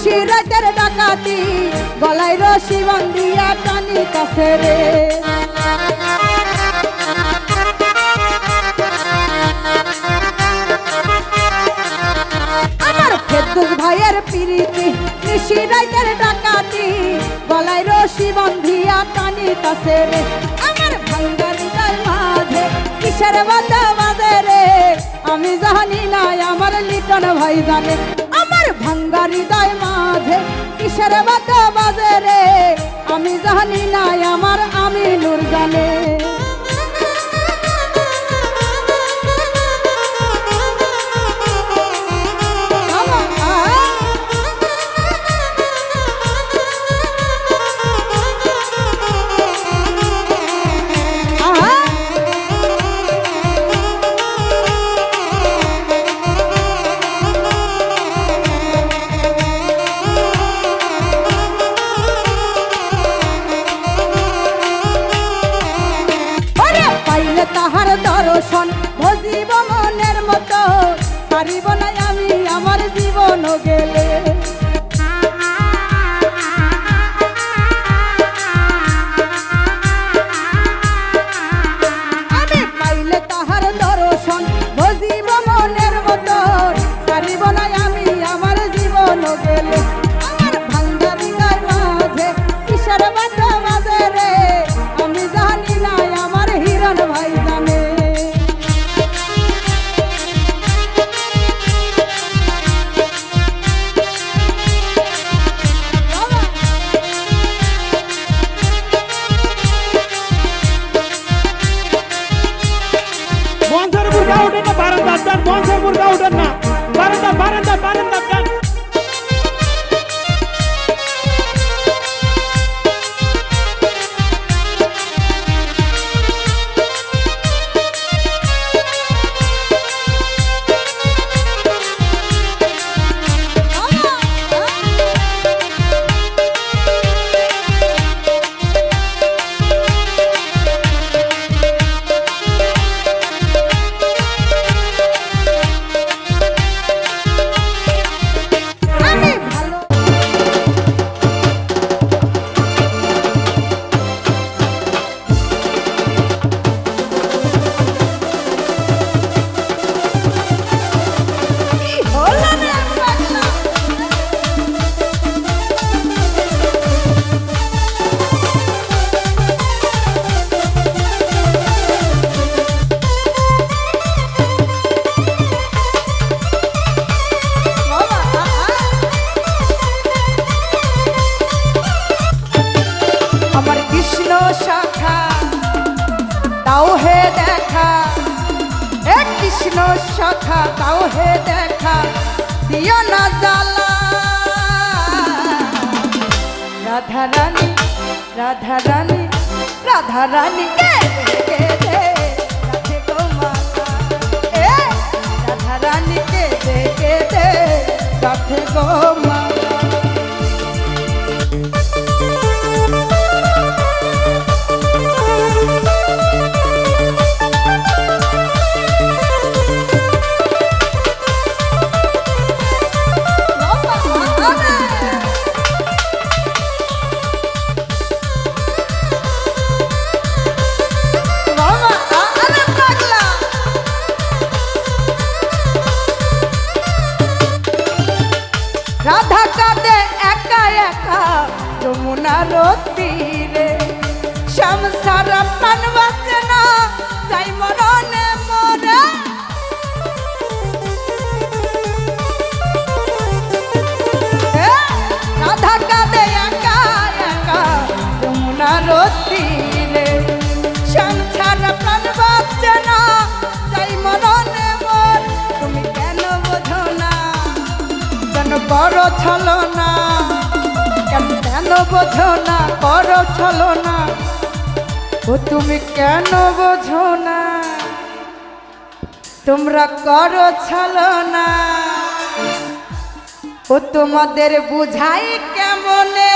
নিশি রাতের ডাকাতি গলায় রশি বান্ধিয়া টানিতাছে রে। আমার ফেরদৌস ভাইয়ের প্রীতি নিশি রাতের ডাকাতি গলায় রশি বান্ধিয়া টানিতাছে রে। আমার ভাঙ্গা হৃদয় মাঝে কিসের বাজা বাজে রে, আমি জানি না আমার লিটন ভাই জানে। আমার ভাঙ্গা হৃদয় মাঝে কিসের বাজা বাজে রে, আমি জানি না আমার আমিনুর জানে। তাহার দর্শন ভজিব মনের মতো, সারিব না আমি আমার জীবন গেলে। আমি পাইলে তাহার দর্শন ভজিব মনের মতো, সারিব না আমি আমার জীবন গেলে। আমার ভাঙ্গা হৃদয় মাঝে কিসের বাজা বাজে রে, আমি জানি না আমার হিরণ ভাই জানে। মঞ্চের মুরগা উঠেন না, বারান্দা যান। মঞ্চের মুরগা উঠেন না, বারান্দা বারান্দা বারান্দা যান। শাখা তাও হে দেখা, এক কৃষ্ণ শাখা তাও হে দেখা, দিও না জ্বালা। রাধা রানী রাধা রানী রাধা রানী কে কে দে রাধে গো মালা, এ রাধা রানী কে দে রাধে গো মালা। রাধা কাঁদে একা একা যমুনার তীরে, শ্যাম সারা প্রাণ বাঁচে না যাই মরণে মরে। রাধা কাঁদে একা একা যমুনার তীরে, শ্যাম সারা প্রাণ বাঁচে না যাই মরণে মর। তুমি কেন বোঝো না করো ছলনা, কেন বোঝো না করো ছলনা, ও তুমি কেন বোঝো না, তোমরা করো ছলনা। ও তোমাদের বুঝাই কেমনে,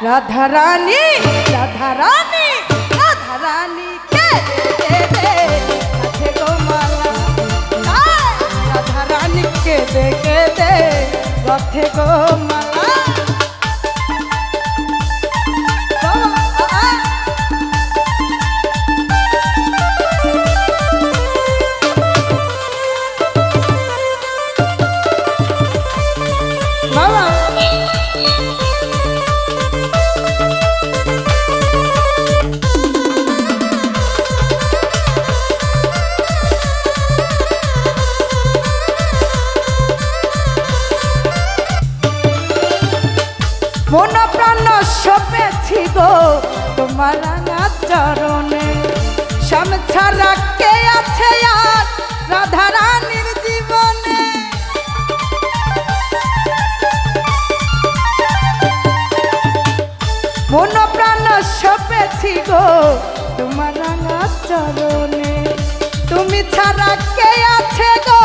রাধা রানী রাধা রানী রাধা রানী কে দে রাধে গো মালা। গাথে গো মালা বাবা মন প্রাণ সপেছি গো তোমার রাঙা চরণে শ্যাম ছাড়া কে আছে আর রাধা রানীর জীবনে মন প্রাণ সপেছি গো তোমার রাঙা চরণে তুমি ছাড়া কে আছে গো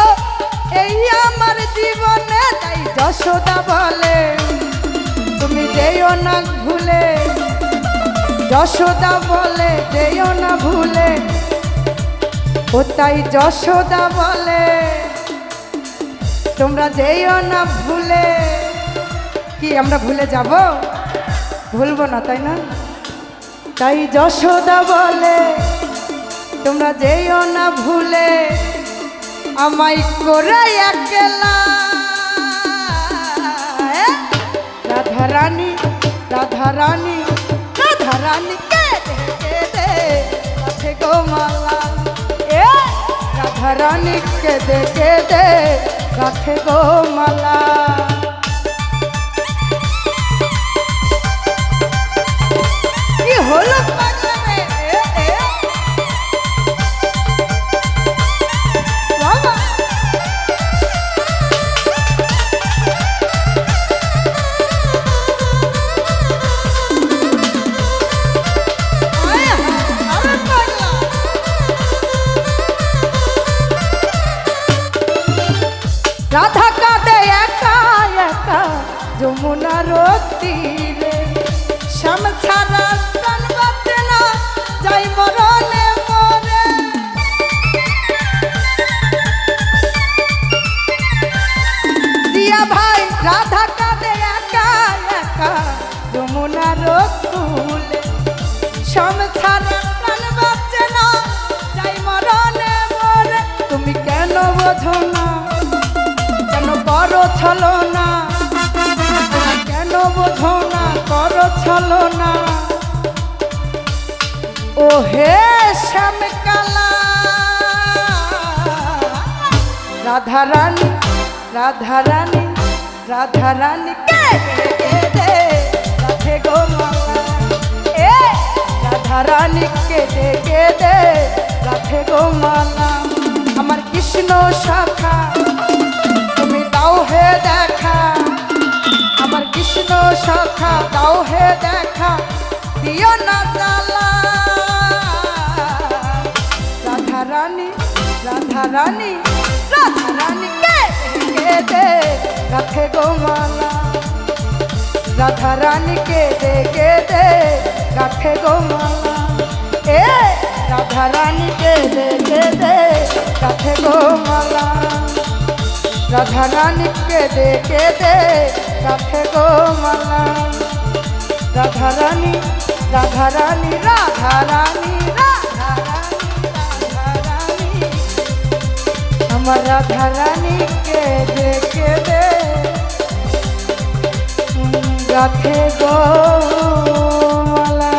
এই আমার জীবনে তাই যশোদা বলে তুমি যেও না ভুলে যশোদা বলে যেও না ভুলে ও তাই যশোদা বলে তোমরা যেও না ভুলে কি আমরা ভুলে যাব ভুলবো না তাই না তাই যশোদা বলে তোমরা যেও না ভুলে আমায় করে একলা রাধা রানী রাধা রানী রাধা রানী কে দে গাথে গো মালা এ রাধা রানী কে দে গাথে গো মালা কি হলো পাগলা রে বাবা রাধা কাঁদে একা একা যমুনার তীরে শ্যাম ছাড়া প্রাণ বাঁচে না যাই মরণে মরে জিয়া ভাই রাধা কাঁদে একা একা যমুনার কূলে শ্যাম ছাড়া প্রাণ বাঁচে না যাই মরণে মরে তুমি কেন বোঝো না করো ছলো না কেন বোঝো না করো ছলো না ও হে শ্যাম কালা রাধা রানী রাধা রানী রাধা রানী কে দে গাথে গো মালা এ রাধা রানী কে দে গাথে গো মালা আমার কৃষ্ণ শাখা দাও হে দেখা আমার কৃষ্ণ শাখা দাও হে দেখা দিও না জ্বালা রাধা রানী রাধা রানী রাধা রানী কে দে গাথে গো মালা রাধা রানী কে দে গাথে গো মালা এ রাধা রানী কে দে গাথে গো মালা রাধা রানী কে দে গাথে গো মালা রাধা রানী রাধা রানী রাধা রানী রাধা রানী আমার রাধা রানী কে দে গাথে গো মালা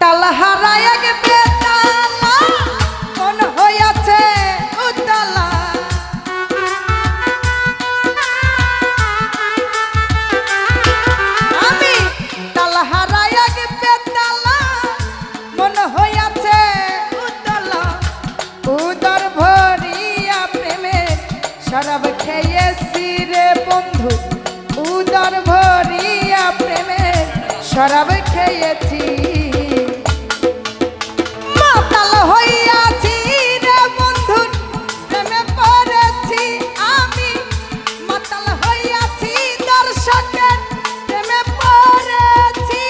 তালা হারায় গে তালা কোন হইয়াছে উতলা আমি তালা হারায় গে তালা মন হইয়াছে উতলা উদর ভরিয়া প্রেমে শরাব খেয়েছি রে বন্ধু উদর ভরিয়া প্রেমে শরাব খেয়েছি মাতাল হইয়াছি রে বন্ধু প্রেমে পড়েছি আমি মাতাল হইয়াছি দর্শকের প্রেমে পড়েছি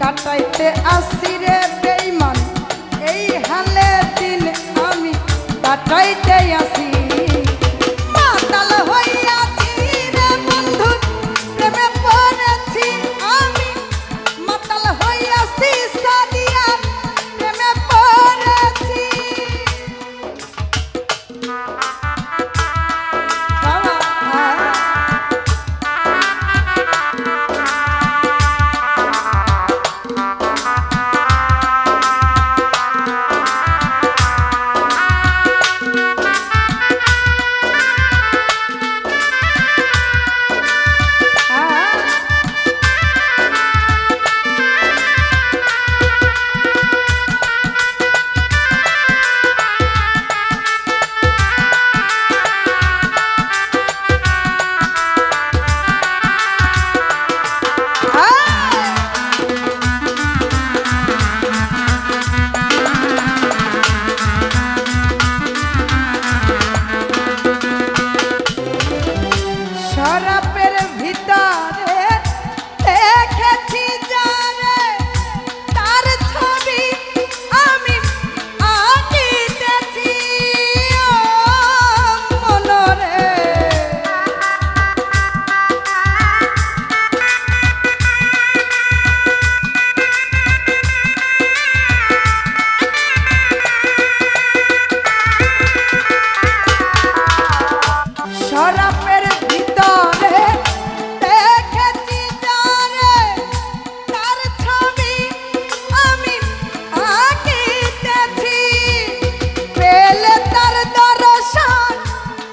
কাটাইতে আসি রে বেঈমান এই হালে দিন আমি কাটাইতে আসি মাতাল হইয়াছি রে বন্ধু প্রেমে পড়েছি আমি মাতাল হইয়াছি সাদিয়া প্রেমে পড়েছি শরাবের ভিতরে দেখেছি যারে তার ছবি আমি আঁকিতেছি ও মনরে শরাবের ভিতরে দেখেছি যারে তার ছবি আমি আঁকিতেছি পেলে তার দর্শন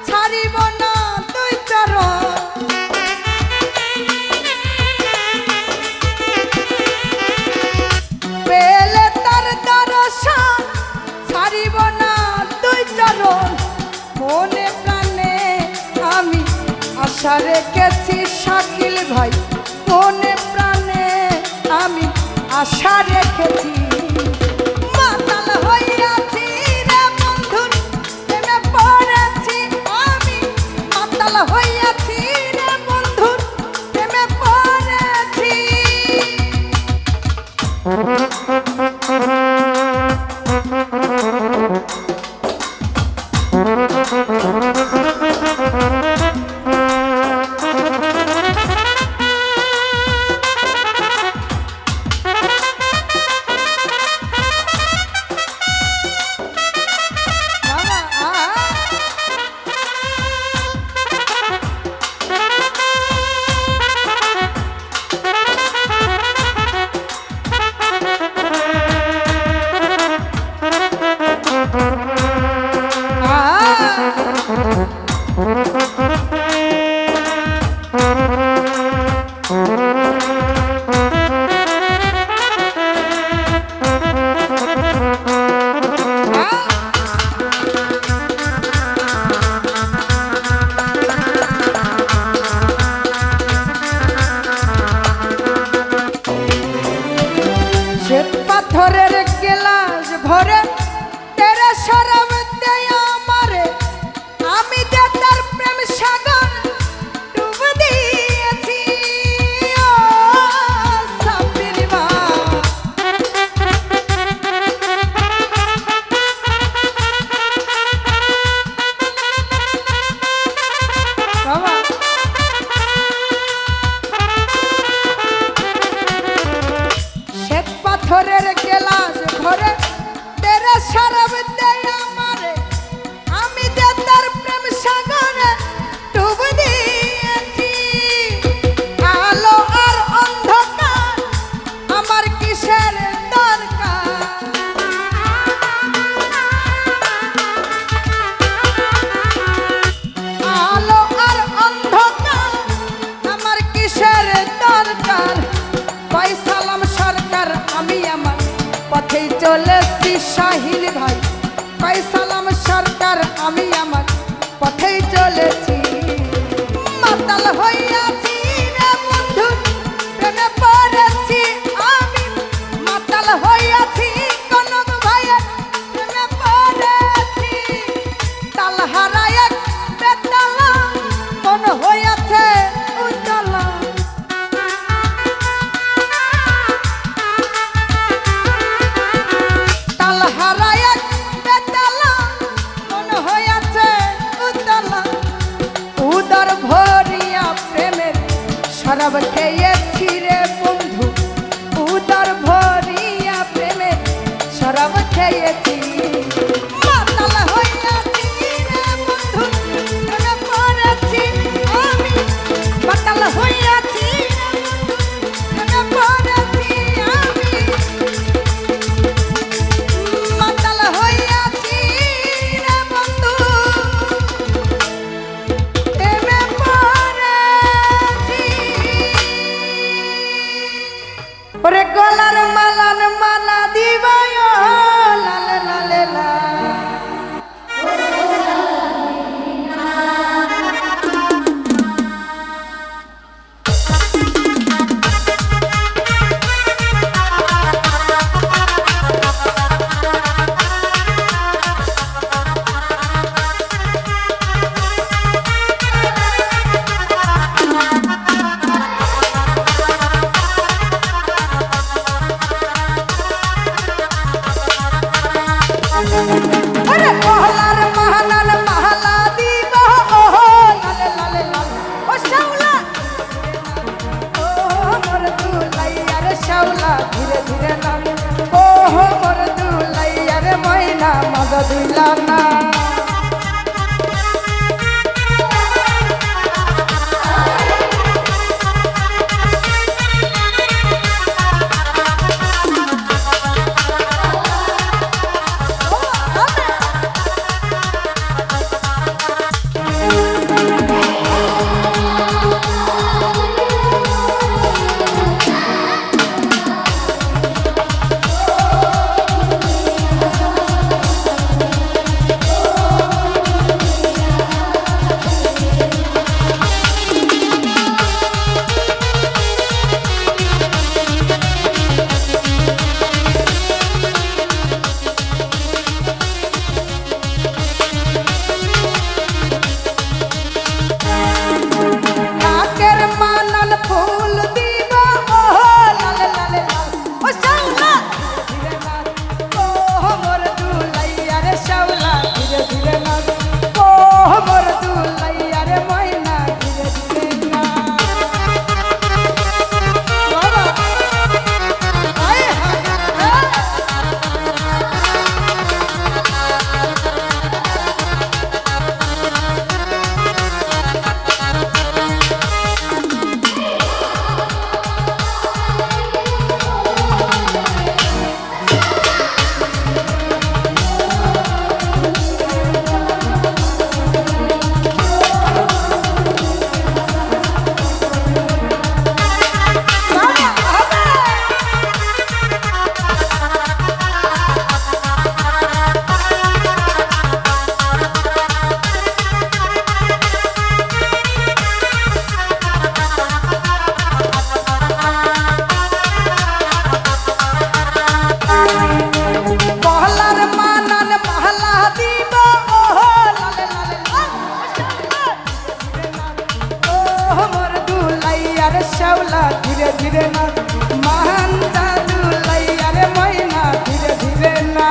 ছাড়িব না দুই চরণ পেলে তার দর্শন ছাড়িব না দুই চরণ মনে প্রাণে আমি আশা রেখেছি শাকিল ভাই মনে প্রাণে আমি আশা রেখেছি মাতাল হইয়াছি রে বন্ধু প্রেমে পড়েছি আমি মাতাল হইয়াছি রে বন্ধু প্রেমে পড়েছি শ্বেত পাথরের গ্লাস ভরে তেরে শরাব দেয় আমারে আমি যে তার প্রেম সাগর ডুব দিয়েছি ও সাবির মা বাবা শ্বেত পাথরের গ্লাস ভরে তেরে শরাব দেয় আমারে আমি যে তার প্রেম সাগরে ডুব দিয়েছি আলো আর অন্ধকার আমার কিসের দরকার আলো আর অন্ধকার আমার কিসের দরকার ফয়সালাম সরকার আমি আমার পথেই চলেছি শাহিল ভাই ফয়সালাম সরকার আমি আমার পথেই চলেছি মাতাল হইয়াছি রে বন্ধু প্রেমে পড়েছি আমি মাতাল হইয়াছি কনক ভাইয়ের প্রেমে পড়েছি তালহারা এক বেতালা মন হইয়াছে উজালা ওরে গলার মালান মালা দিবায় লালে লালে লা ধীরে ধীরে না ও মোর দুলাইয়া রে ময়না মজা দিলা না ধীরে ধীরে না মহান জাদু লাইয়া রে ময়না ধীরে ধীরে না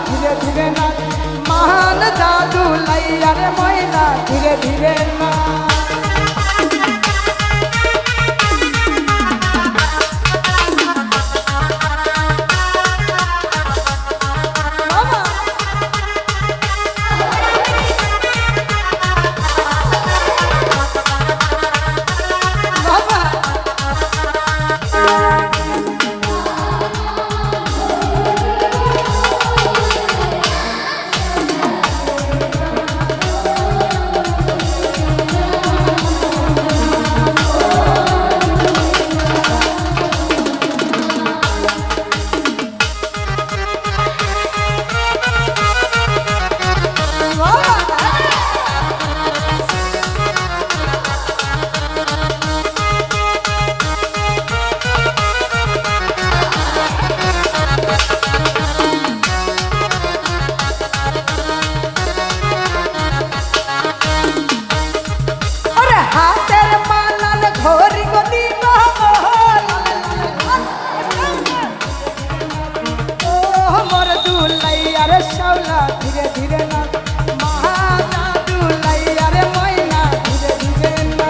ধীরে ধীরে না মহান জাদু লাইয়া রে ময়না ধীরে ধীরে না ধীরে ধীরে না মহাজাদু লাইয়া রে ময়না ধীরে ধীরে না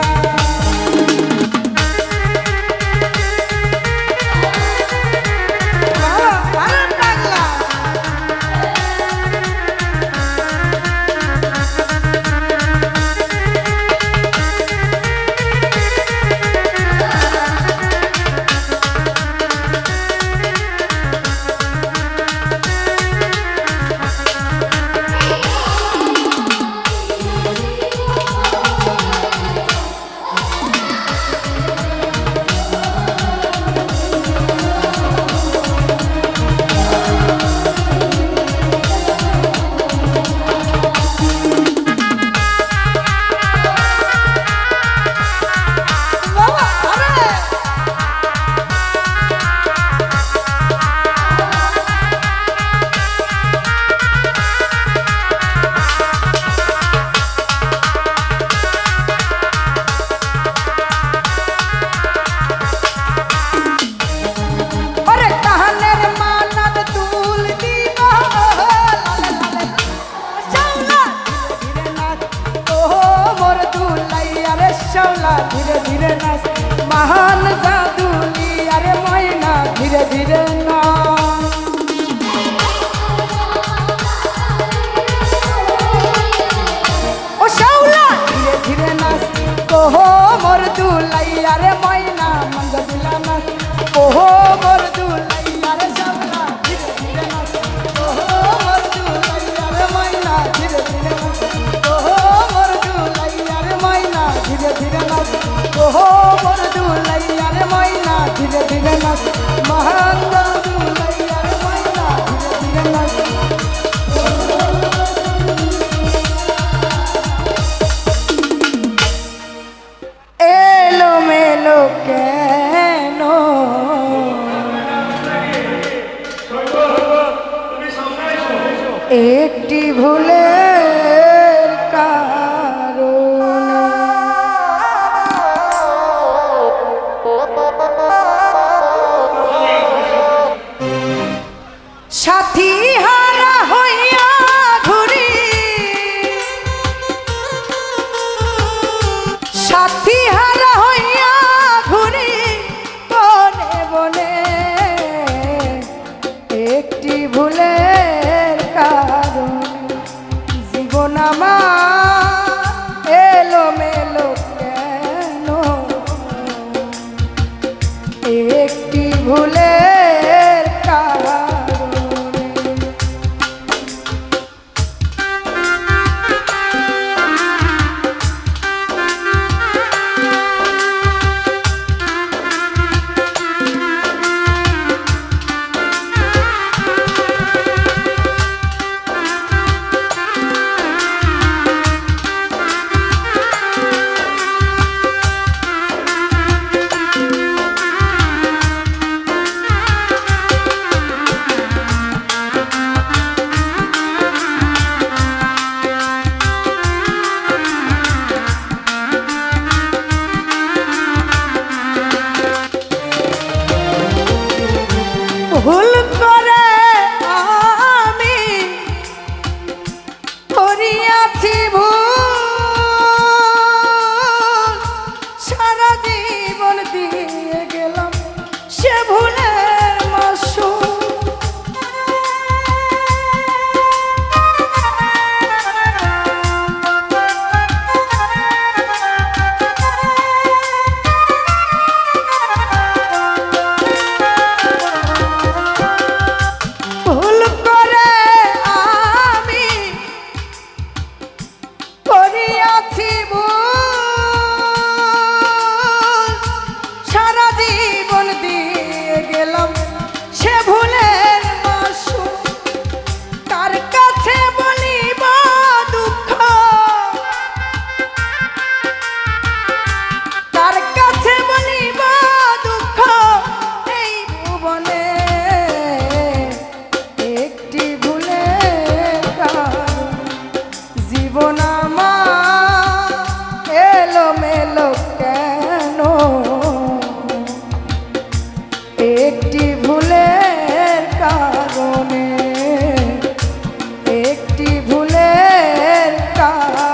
একটি ভুলের কারণে। সাথী হারা হইয়া ঘুরি, সাথী হারা হইয়া ঘুরি বনে বনে, একটি ভুলের কারণে জীবন আমার এলোমেলো কেন, একটি ভুলের কারণে। ভুল করে আমি করিয়াছি ভুল, সারা জীবন দিয়ে গেলাম সে ভুলের মাসুল। ভুল করে আমি করিয়াছি ভুল, সারা জীবন দিয়ে গেলাম সে ভুলের মাসুল। কার কাছে বলিব দুঃখ, কার কাছে বলিব দুঃখ এই ভুবনে, একটি ভুলের কারণে জীবন আমার এলোমেলো কেন, একটি ভুলের কারণে, একটি ভুলের কারণে।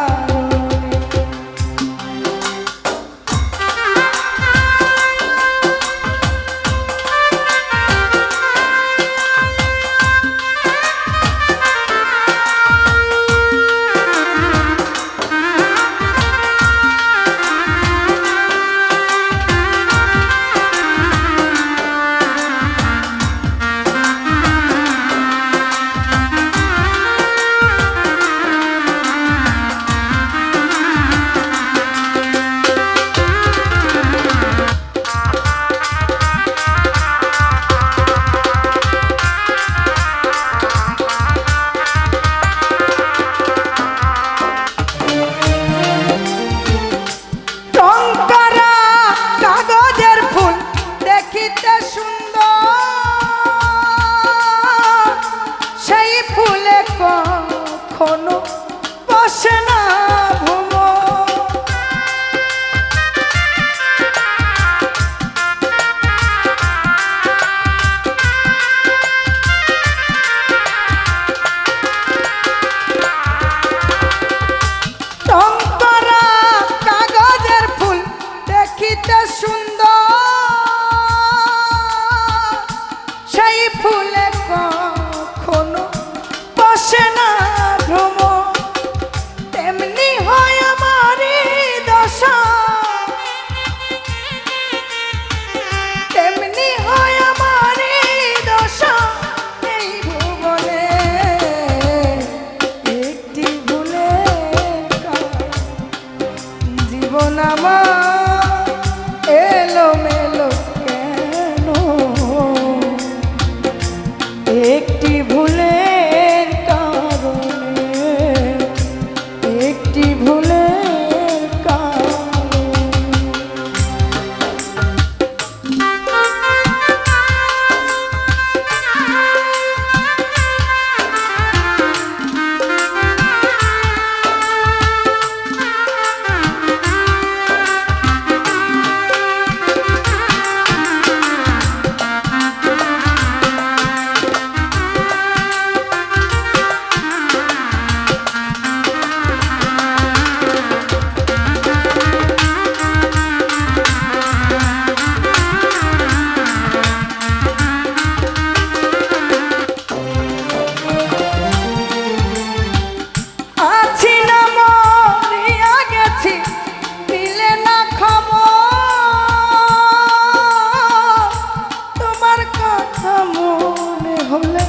কথা মনে হলে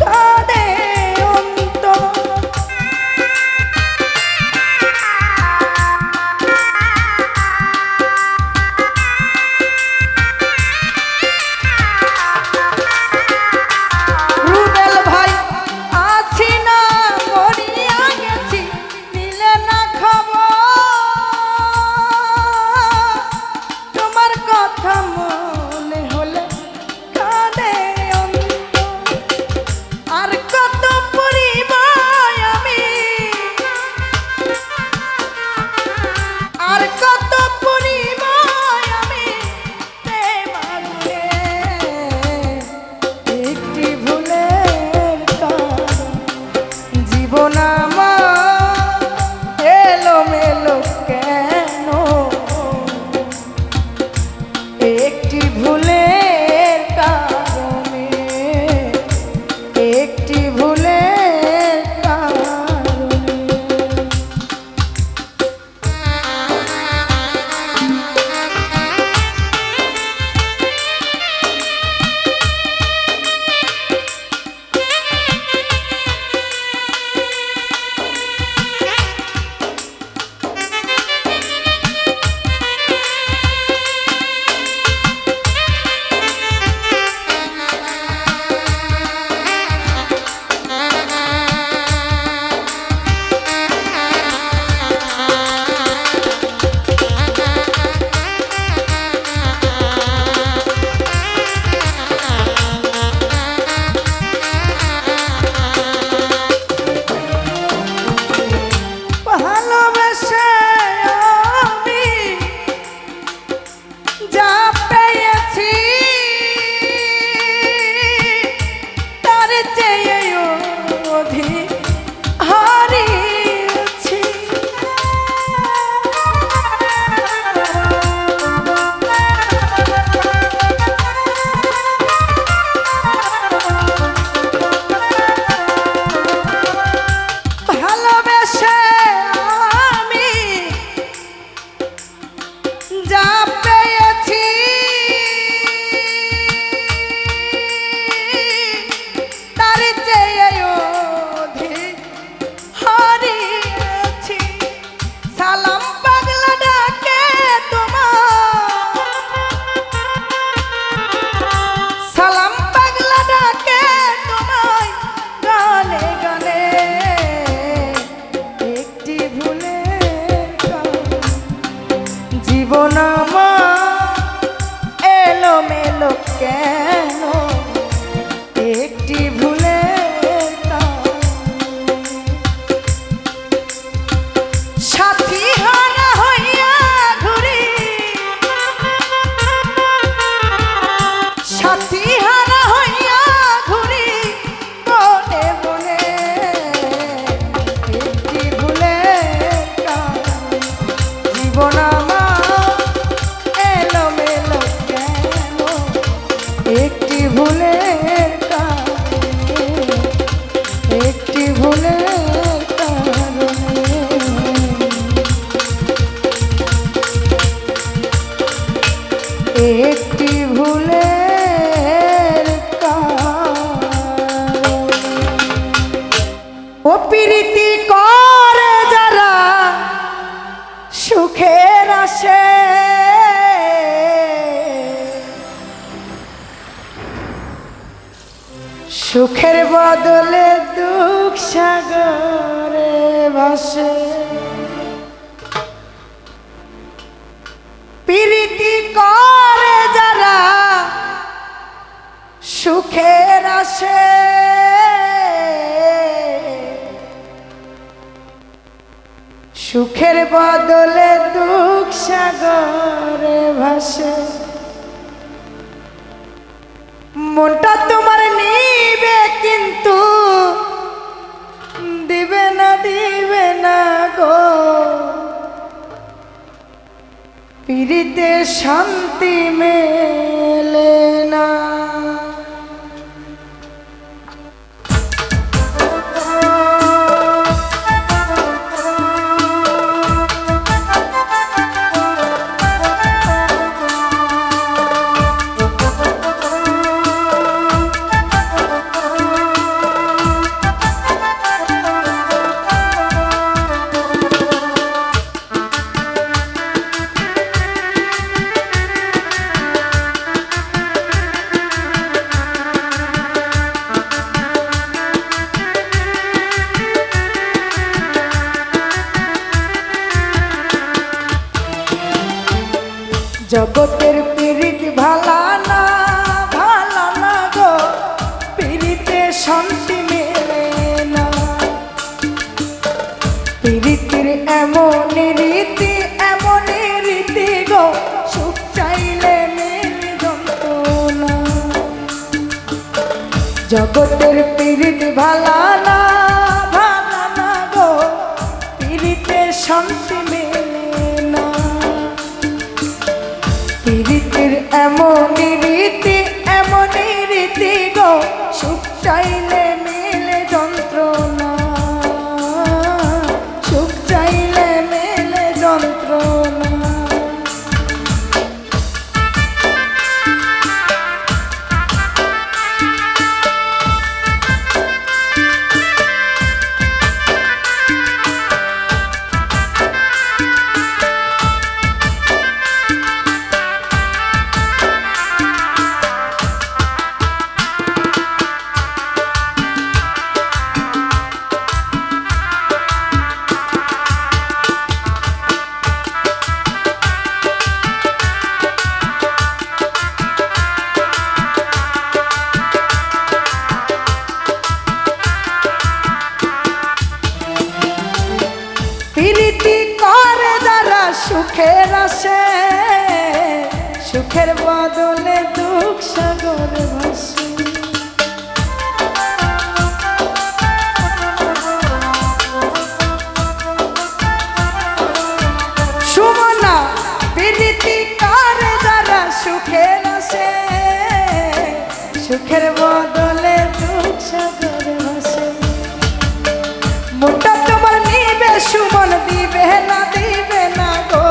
কাঁদে অন্তর। রুবেল ভাই আছি না মরিয়া গেছি নিলে না খবর, তোমার কথা মনে হলে কাঁদে অন্তর। আর কত পড়িব আমি, আর কত পড়িব আমি প্রেম আগুনে। একটি ভুলের কারণে জীবন আমার এলোমেলো কেন, একটি ভুলের কারণে, একটি ভুলের কারণে। ভালোবেসে আমি যা পেয়েছি তার চেয়ে অধিক হারিয়েছি। ভালোবেসে আমি যা পেয়েছি তার চেয়ে অধিক হারিয়েছি। সালাম পাগলা ডাকে তোমার, সালাম পাগলা ডাকে তোমায় গানে গানে। একটি ভুলের কারণে জীবন আমার এলোমেলো কেন, একটি ভুলের কারণে। সাথী হারা হইয়া ঘুরি, সাথী হারা হইয়া ঘুরি বনে বনে। একটি ভুলের কারণে জীবন আমার এলোমেলো কেন, একটি ভুলের কারণে, একটি ভুলের কারণে। একটি ভুলের কারণে। ও প্রীতি করে যারা সুখের আসে, সুখের বদলে দুঃখ সাগরে ভাসে। প্রীতি করে যারা সুখের আসে, সুখের বদলে দুঃখ সাগরে ভাসে। মনটা তোমার নিবে কিন্তু দিবে না গো, পিরিতে শান্তি মেলে না। শান্তি মেলে না। প্রীতির এমন রীতি গো, সুখ চাইলে মেলে যন্ত্রণা। জগতের প্রীত ভালা না গো, প্রীতে শান্তি মেলে না। প্রীতির এমন রীতি গো, সুখ চাইলে মেলে যন্ত্রণা, সুখ চাইলে মেলে যন্ত্রণা। প্রীতি করে যারা সুখের আসে, সুখের বদলে দুঃখ সাগর ভাসে। সুমনা প্রীতি করে যারা সুখের আসে, সুখের বদলে দুঃখ সাগর ভাসে। মোটা তোমার নিবে সুমন, দিবে না গো,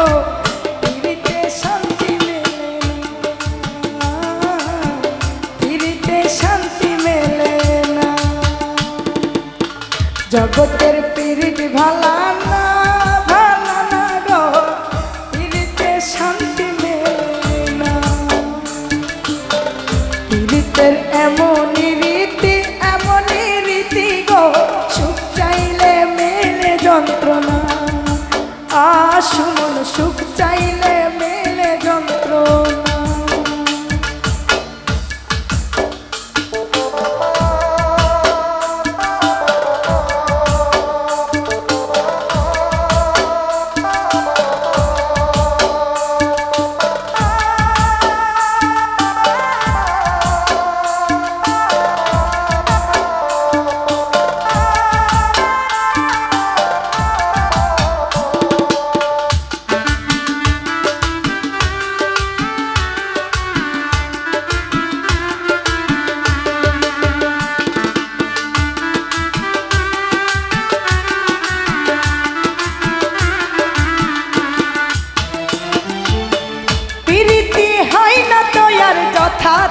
প্রীতে শান্তি মেলে না, প্রীতে শান্তি মেলে না। জগতের প্রীত ভালা না গো, প্রীতে শান্তি মেলে না। প্রীতের এমন রীতি গো, সুখ চাইলে মেলে যন্ত্রণা। সুমন সুখ চাইলে মেলে যন্ত্রণা।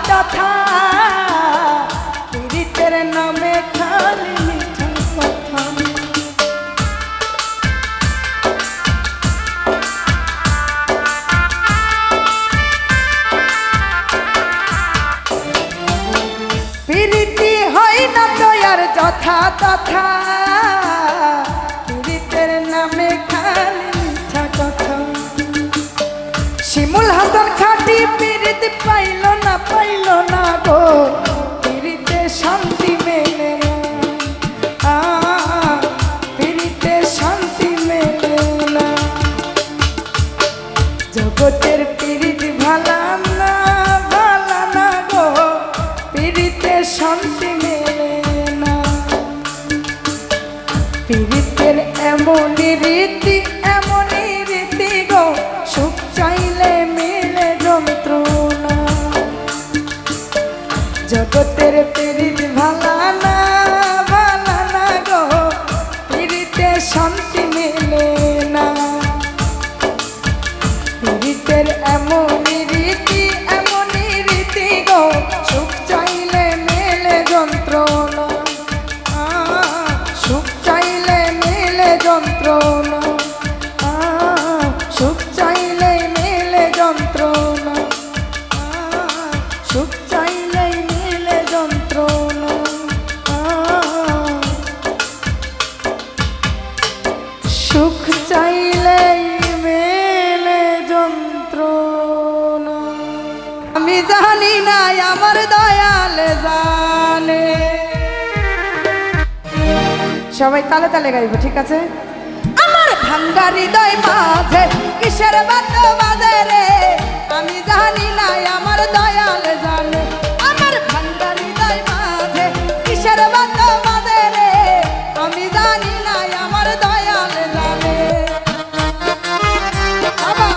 তথা প্রীতের নামে খালি মিঠা কথা। প্রীতি হয় না দয়ার যথা তথা, প্রীতের নামে খালি মিঠা কথা। শিমুল হাসান খাটি প্রীত পাইল না গো, প্রীতে শান্তি মেলে না, প্রীতে শান্তি মেলে না। জগতের প্রীত ভালা না গো, প্রীতে শান্তি মেলে না। প্রীতের এমন রীতি গো, সুখ চাইলে মেলে যন্ত্রণা। জগতের প্রীত ভালা না গো, প্রীতে শান্তি মেলে না। প্রীতের এমন রীতি গো, সুখ চাইলে মেলে যন্ত্রণা, সুখ চাইলে মেলে যন্ত্রণা, সুখ চাইলে মেলে যন্ত্রণা, সুখ চাইলে মেলে যন্ত্রণা। সুখ চাইলে মেলে যন্ত্রণা। আমি জানি না আমার দয়াল জানে। সবাই তালে তালে গাইব, ঠিক আছে? আমার ভাঙ্গা হৃদয় মাঝে কিসের বাদ্য বাজে রে, আমি জানি না আমার দয়াল জানে। আমার ভাঙ্গা হৃদয় মাঝে কিসের বাদ্য বাজে রে, আমি জানি না আমার দয়াল জানে। বাবা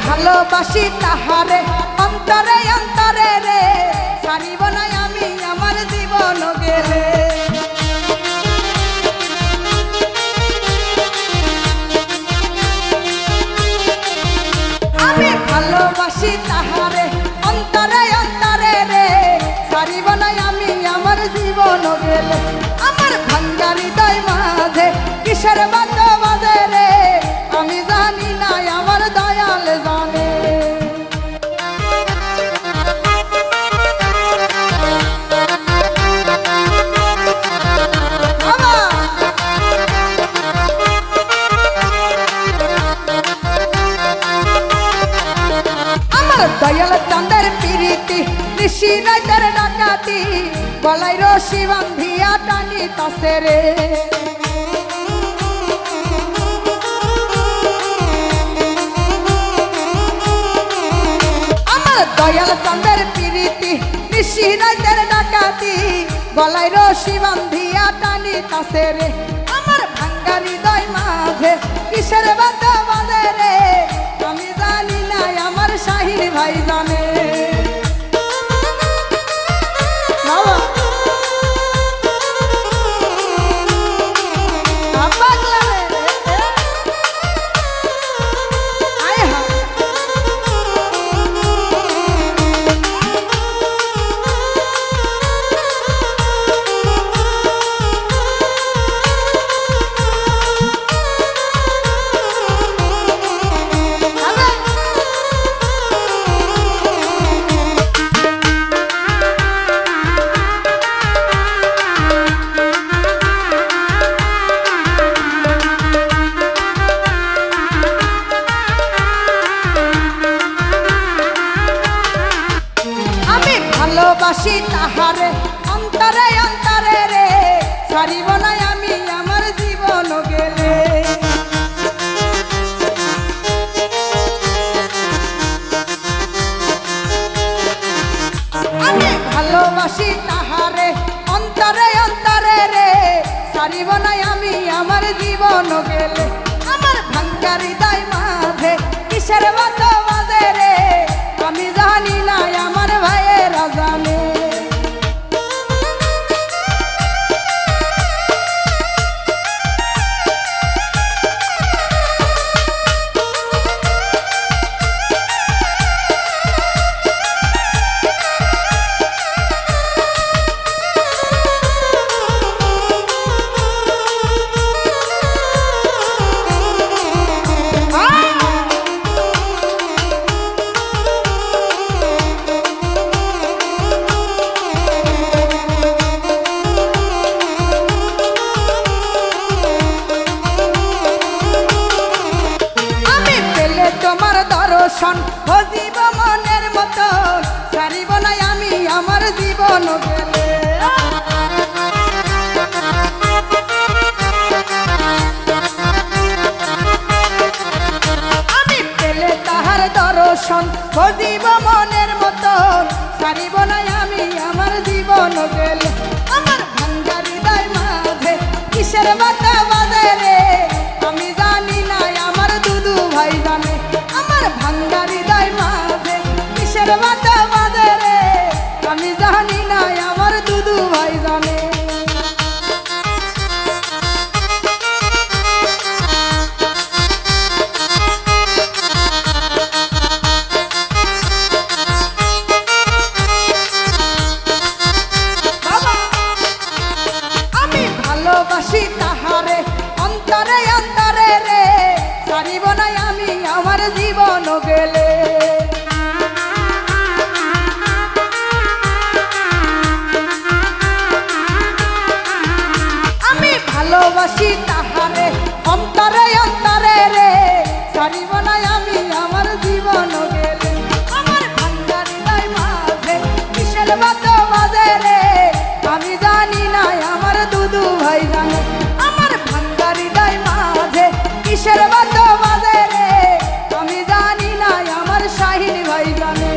ভালোবাসি তাহারে অন্তরে অন্তরে রে, ছাড়িব না আমি আমার জীবন গেলে। আমি ভালোবাসি তাহারে অন্তরে অন্তরে রে, ছাড়িব না আমি আমার জীবন গেলে। আমার ভাঙ্গা হৃদয় মাঝে কিসের বাদ্য বাজে রে, আমি জানি না আমার দয়াল জানে। আমার দয়াল চাঁদের পিরিতি নিশি রাইতের ডাকাতি, গলায় রশি বান্ধিয়া টানি তাসে রে। দয়াল চাঁদের পিরিতি নিশি রাইতের ডাকাতি, গলায় রশি বান্ধিয়া টানি তাসে রে। আমার ভাঙ্গা হৃদয় মাঝে কিসের বাদ্য বাজে রে, আমি জানি না আমার শাহিন ভাই জানে। ভালোবাসি তাহারে অন্তরে অন্তরে রে, ছাড়িব না আমি আমার জীবন গেলে। আমি ভালোবাসি তাহারে অন্তরে অন্তরে রে, ছাড়িব না আমি আমার জীবন গেলে। আমার ভাঙ্গা হৃদয় মাঝে কিসের বাদ্য বাজে রে, আমি জানি না আমার ভাইয়েরা জানে। তোমার দর্শন হজিব মনের মতো, ছাড়িব না আমি আমার জীবন গেলে। আমি পেলে তাহার দর্শন হজিব মনের মতো, ছাড়িব না আমি আমার জীবন গেলে। আমার ভাঙ্গা হৃদয় মাঝে কিসের বাদ্য বাজে রে, আমি জানি না আমার দুদু ভাই জানে। আমার ভাঙ্গা হৃদয় মাঝে কিসের বাদ্য বাজে রে, আমি জানি না আমার দুদু ভাই জানে। আমি ভালোবাসি তাহারে অন্তরে অন্তরে রে, ছাড়িব না আমি আমার জীবন গেলে। আমি ভালোবাসি তাহারে অন্তরে কিসের বাদ্য বাজে রে আমি জানি না আমার শাহিন ভাই জানে।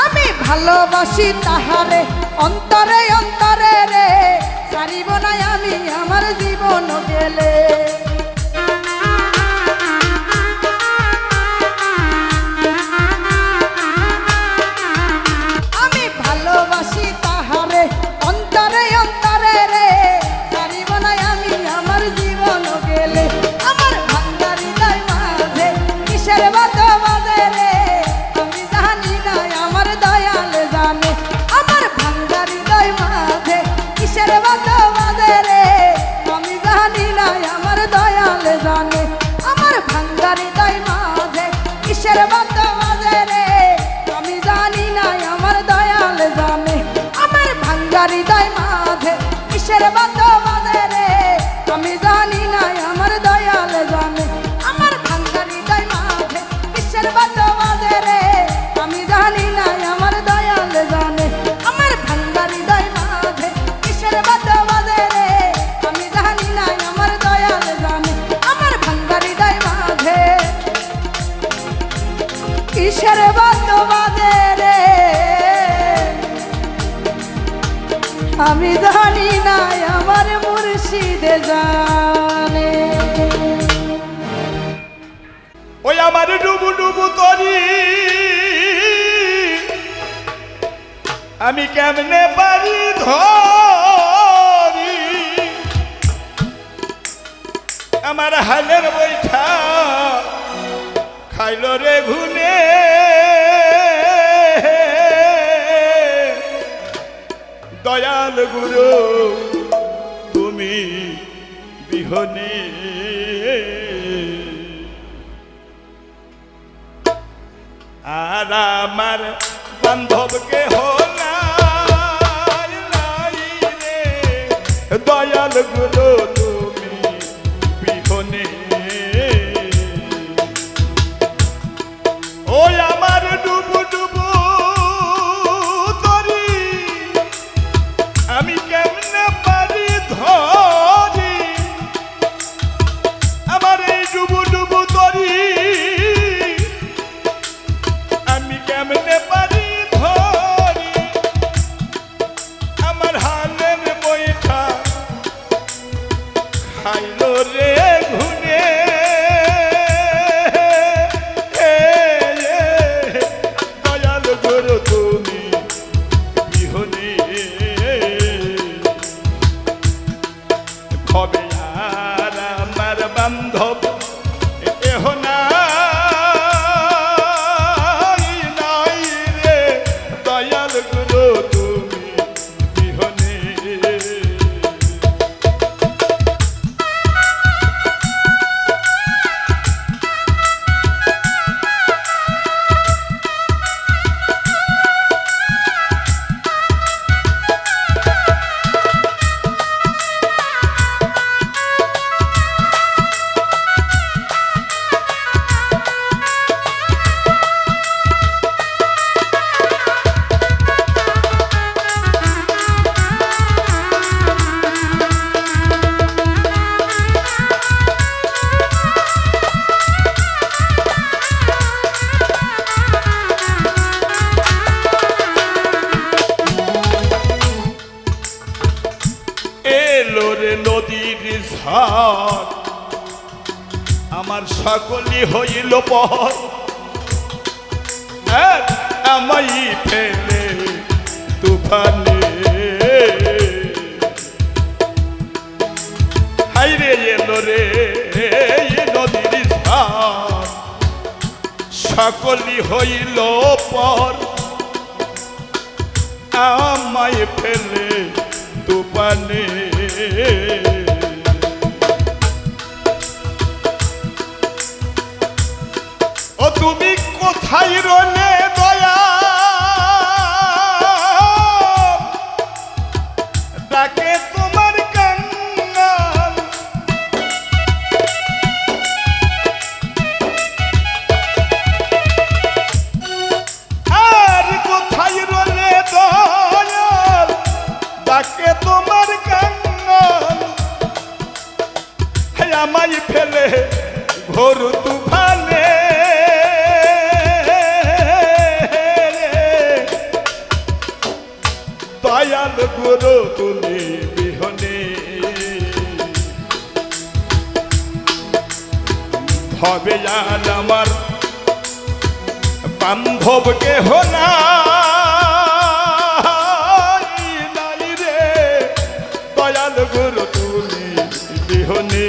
আমি ভালোবাসি তাহারে অন্তরে অন্তরে রে সারিব না আমি আমার জীবন গেলে। আমি ভালোবাসি তাহারে অন্তরে অন্তরে রে সারিব না আমি আমার জীবন গেলে। আমার ভাঙ্গা হৃদয় মাঝে কিসের বাদ্য বাজে রে আমি জানি না আমার দয়াল জানে। আমার ভাঙ্গা হৃদয় মাঝে কিসের বাদ্য বাজে রে আমি জানি না আমার দয়াল জানে। আমার ভাঙ্গা হৃদয় মাঝে কিসের বাদ্য বাজে রে আমি জানি না আমার দয়াল জানে। আমার ভাঙ্গা হৃদয় মাঝে কিসের বাদ্য বাজে রে আমি জানি না আমার দয়াল জানে। আমার ভাঙ্গা হৃদয় মাঝে কিসের বাদ্য বাজে রে আমি জানি না আমার দয়াল জানে। আমার ভাঙ্গা হৃদয় মাঝে কিসের বাদ্য বাজে রে আমি জানি না আমার দয়াল জানে। আমার ভাঙ্গা হৃদয় মাঝে কিসের বাদ্য বাজে রে আমি জানি না আমার মুর্শিদে জানে। ওই আমার ডুবু ডুবু তরি আমি কেমনে পারি ধরি আমার হালের বৈঠা খাইল রে ঘুনে দয়াল গুরু তুমি বিহনে আর আমার বান্ধবকে হলাই রে দয়াল গুরু তুমি বিহনে ওই আমার ডুবু ডুবু তরি আমি কেমনে পারি ধরি আমার এই ডুবু ডুবু তরি আমি কেমনে পারি ধরি আমার হালের বৈঠা খাইল রে ঘুনে দয়াল গুরু তুমি বিহনে হবে আর আমার বান্ধব এহ নাই রে দয়াল গুরু তুমি বিহনে এলো রে নদীর ঝড় আমার সকলই হইল পর আমাই ফেলে তুফানে হাইরে এলো রে নদীর ঝড় সকলই হইল পর আমায় ফেলে তুফানে ও তুমি কোথায় রলে দয়া ডাকে তোমার কান্নাল আমায় ফেলে ঘোর তুফানে দয়াল গুরু তুমি বিহনে হবে আর আমার বান্ধব কেহ নাই রে দয়াল গুরু তুমি বিহনে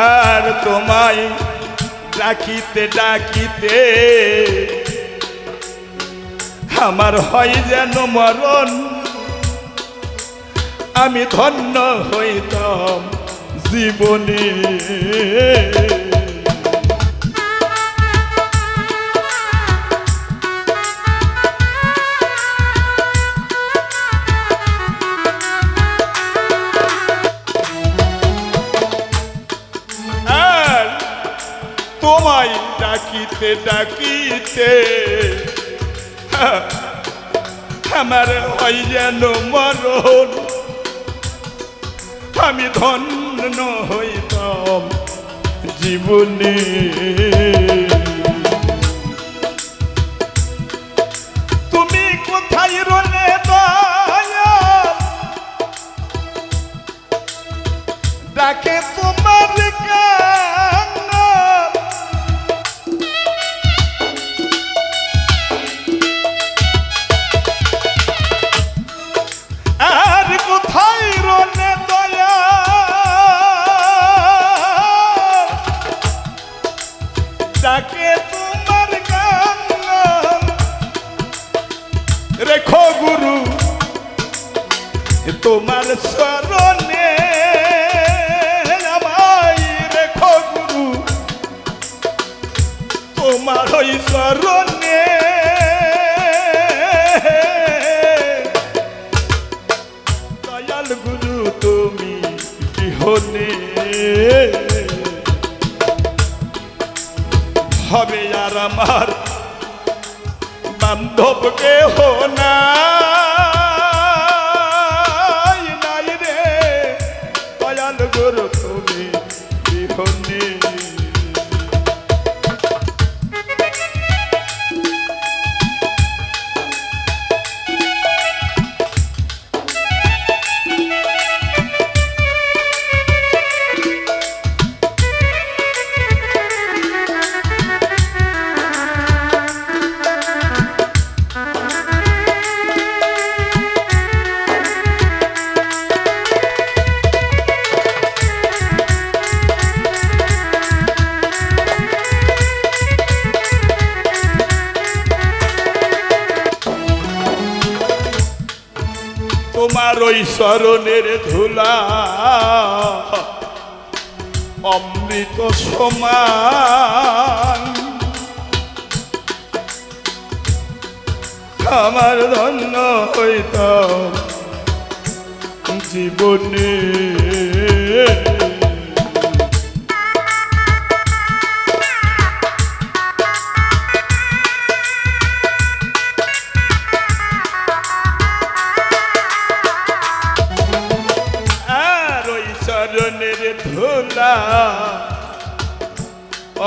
আর তোমায় ডাকিতে ডাকিতে আমার হয় যেন মরণ আমি ধন্য হইতাম জীবনে তোমায় ডাকিতে ডাকিতে আমার হয় যেন মরণ আমি ধন্য হইতাম জীবনে তুমি কোথায় রলে দয়াল ডাকে তোমার ডাকে তোমার গান রেখো গুরু তোমার স্মরণে আমায় রেখো গুরু তোমার ওই স্মরণে দয়াল গুরু তুমি বিহনে হবে আর আমার বান্ধব কেহ নাই রে দয়াল গুরু তুমি বিহনে তোমার ওই শরণের ধুলা অমৃত সমান আমার ধন্য হইতাম জীবনে ধুলা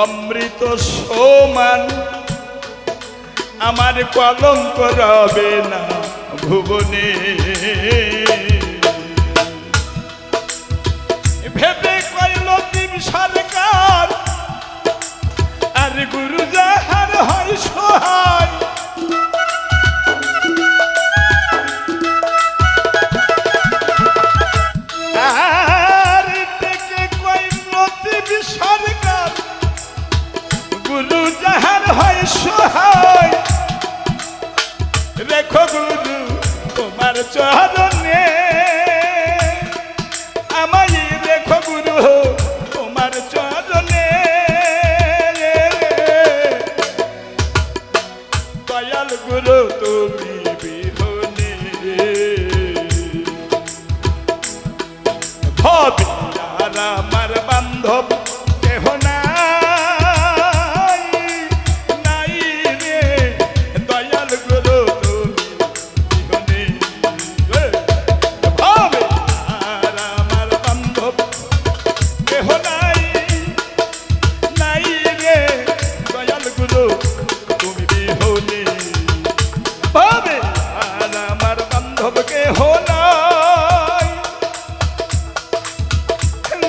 অমৃত সমান আমার কলঙ্ক রবে না ভুবনে ভেবে কইল তিন সরকার আর গুরু যাহার হয় সহায় আর তোমার চরণে আমায় রেখো গুরু তোমার চরণে দয়াল গুরু তুমি বিহনে ভবে আর আমার বান্ধব কেহ নাই নাই রে দয়াল গুরু তুমি বিহনে ভবে আর আমার বান্ধব কেহ নাই নাই রে দয়াল গুরু তুমি বিহনে ভবে আর আমার বান্ধব কেহ নাই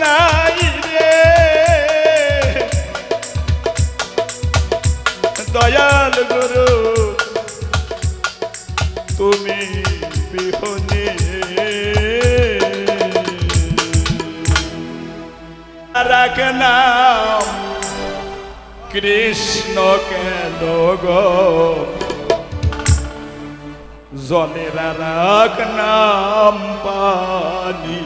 নাই রে দয়াল গুরু তুমি বিহনে রাখ নাম কৃষ্ণ কেন গো জলেরা রাখ নাম পানি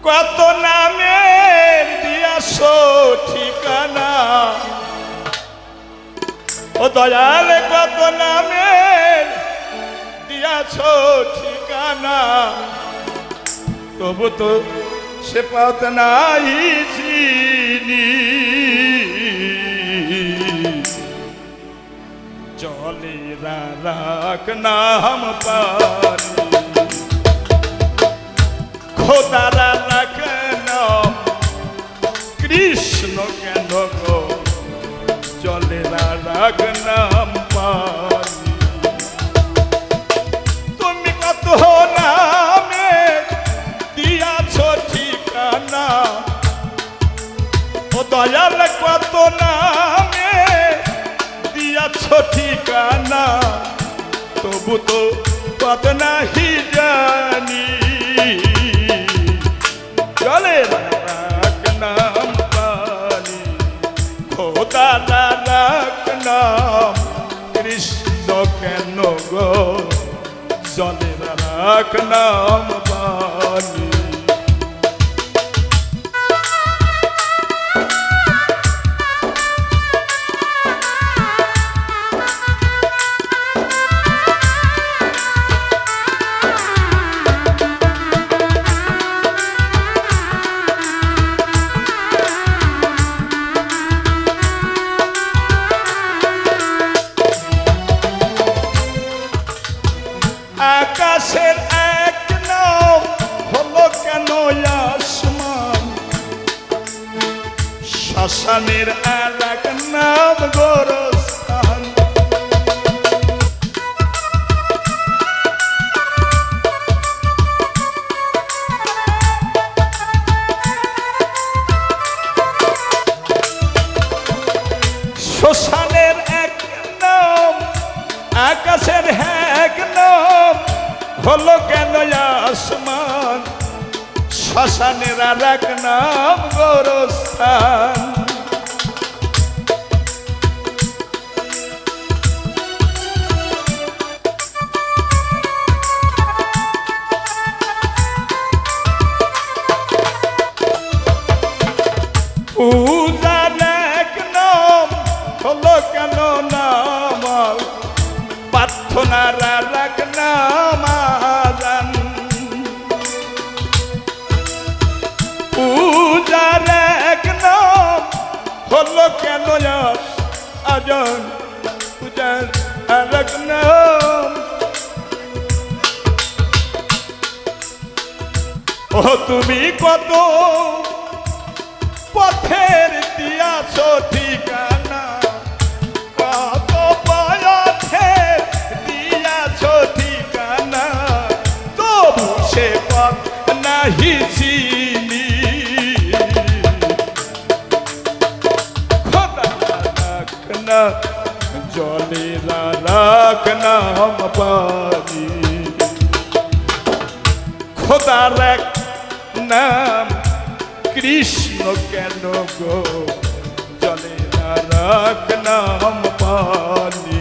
কত নামের দিয়াছ ঠিকানা ও দয়াল কত নামের দিয়াছ ঠিকানা তবু তো সে পথ নাই চিনি জলেরা রাখ নাম পানি খোদারা রাখ নাম কৃষ্ণ কেন গো জলেরা রাখ নাম পানি তুমি কত নামে দিয়াছ ঠিকানা ও দয়াল কত নামে দিয়াছ ঠিকানা তবু তো কত নাহি জানি জলের রাখ নাম পানি খোদারা রাখ নাম কৃষ্ণ কেন গো জলের রাখ নাম পানি আকাশের এক নাম হলো কেন আসমান শ্মশানের আর এক নাম গোরস্থান শ্মশানের এক নাম আকাশের এক নাম হলো কেন আসমান শ্মশানের আর এক নাম গোরস্থান পূজার এক নাম হলো কেন নাম প্রার্থনার এক নাম আজান পূজার এক নাম হলো কেন আজান পূজার এক নাম ও তুমি কত পথের দিয়াছ ঠিকানা কত পথের দিয়াছ ঠিকানা তবু সে পথ নাহি চিনি খোদা রাখ না জলেরা রাখ নাম পানি খোদা রাখ নাম কৃষ্ণ কেন গো জলেরা রাখ নাম পানি।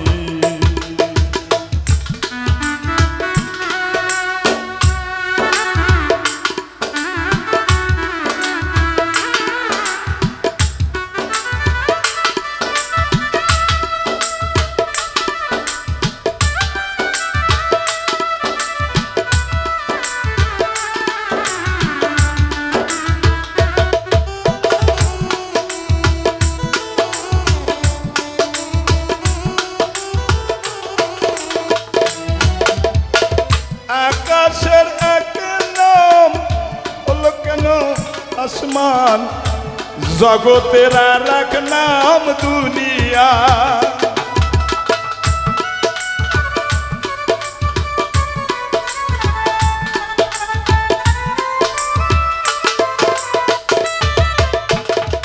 আকাশের এক নাম হলো কেন আসমান, জগতের আর এক নাম দুনিয়া।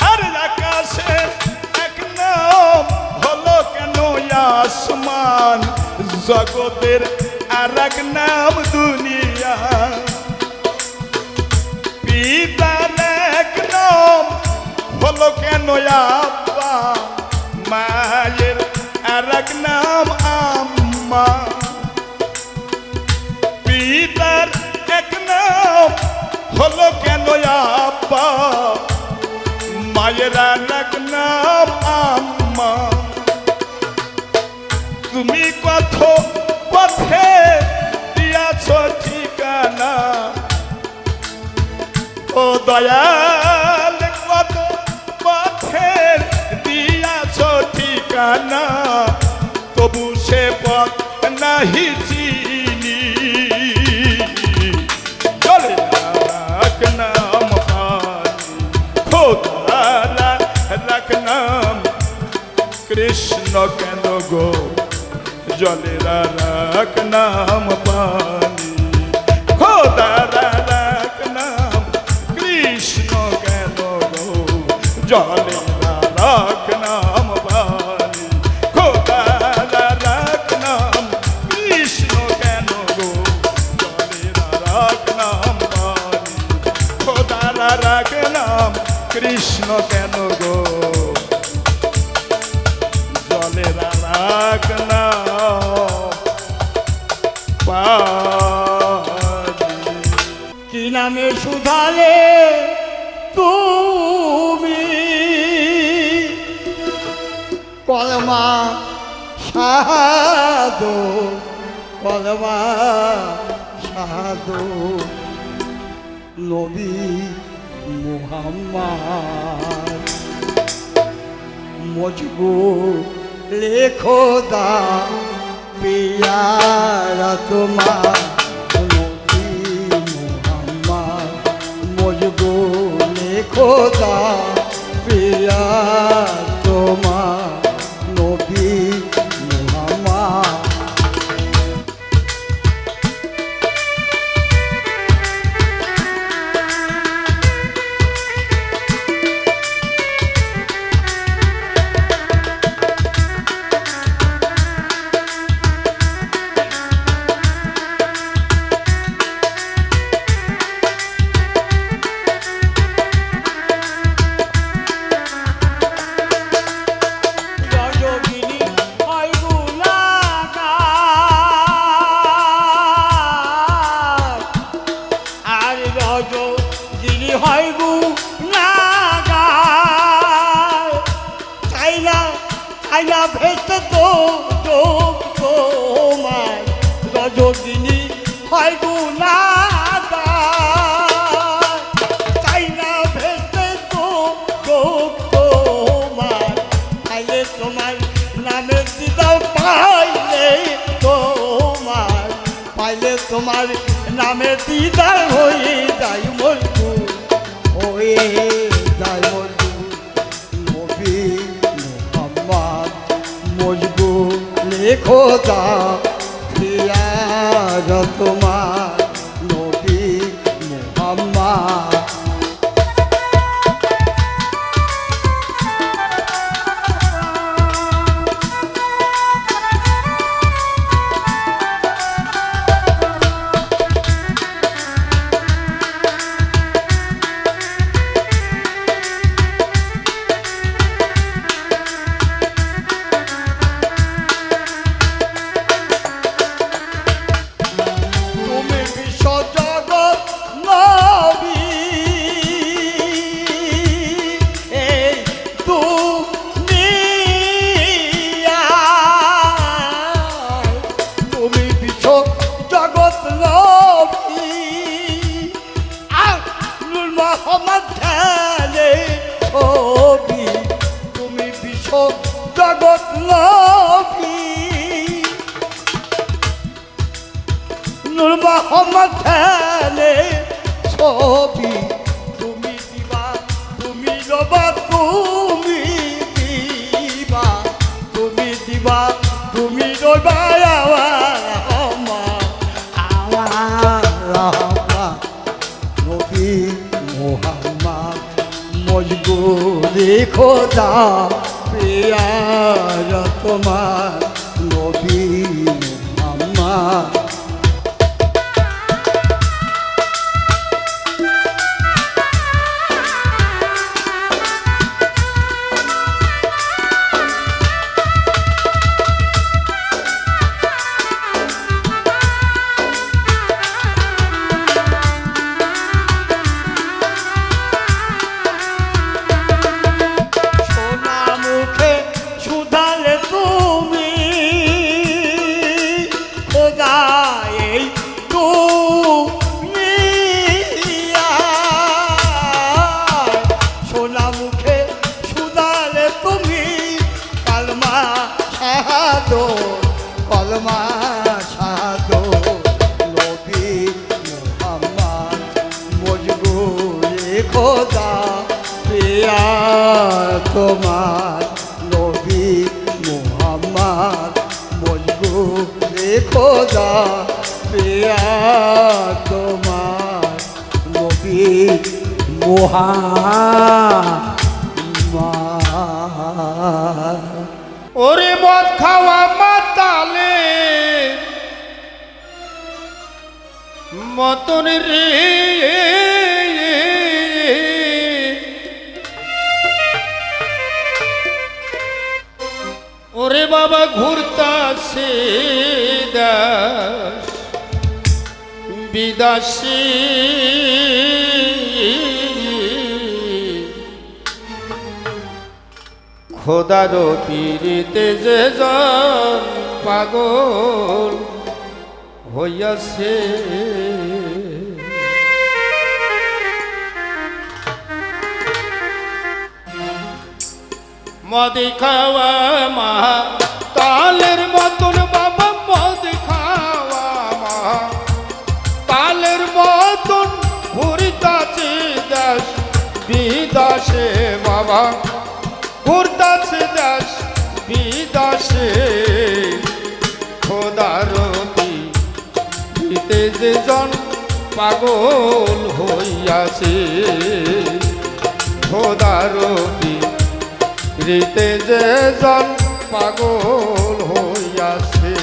আর আকাশের এক নাম হলো কেন আসমান, জগতের আর এক নাম দুনিয়া। পিতার এক নাম হলো কেন আব্বা, মায়ের আর এক নাম আম্মা। পিতার এক নাম হলো কেন আব্বা, মায়ের আর এক নাম আম্মা। তুমি কত পথে দিয়াছ ঠিকানা, ও দয়াল কত পথে দিয়াছ ঠিকানা, তবু সে পথ নাহি চিনি। চলে রাখ নাম পানি, খোদা রাখ নাম কৃষ্ণ কেন গো, জলের রাখ নাম পানি। খোদা রাখ নাম কৃষ্ণ কেন গো, জলের রাখ নাম পানি। খোদা রাখ নাম কৃষ্ণ কেন গো, জলের রাখ নাম পানি। খোদা রাখ নাম কৃষ্ণ কেন গো, জলের রাখ নাম পানি। কি নামে শুধালে তুমি কলমা সাধু, কলমা সাধু নবী মুহাম্মদ। মুঝকো লেখো দা পিয়ারা তোমার নবী মুহাম্মদ। মুঝকো লেখো দা পিয়ারা তোমার নবী মুহাম্মদ। ভেসে তো তোমায় রজনী হয় গুনাহগার। চাই না ভেসে তো তোমায়, পাইলে তোমার নামের দিদার, পাইলে তোমার, পাইলে তোমার নামের দিদার হয়ে যাই মরবু, হয়ে যাই মরবু। নবী মুহাম্মদ মুঝকো লেখো দা পিয়ারা তোমার নবী মুহাম্মদ। রইবা তুমি রইবা আমার নবী মোহাম্মদ মজবুরি খোদা প্রিয়ার তোমার নবী মোহাম্মদ কলমা সাদো নবী মোহাম্মদ মজবুরে খোদা প্রিয়া তোমার নবী মোহাম্মদ মজবুরে খোদা প্রিয়া তোমার নবী মোহাম্মদ। ওরে মদ খাওয়া মাতালে মতন রে ওরে বাবা ঘুরতাছে দাস বিদাসী খোদার পীড়িতে যে জন পাগল হইয়াছে মদ খাওয়া মা তালের মতন বাবা মদ খাওয়া মা তালের মতন ঘুরিতাছে দাস বিদাসে বাবা ঘুরতাছে দাস বিদাসে খোদার পীড়িতে যে জন পাগল হইয়াছে খোদার পীড়িতে যে জন পাগল হইয়াছে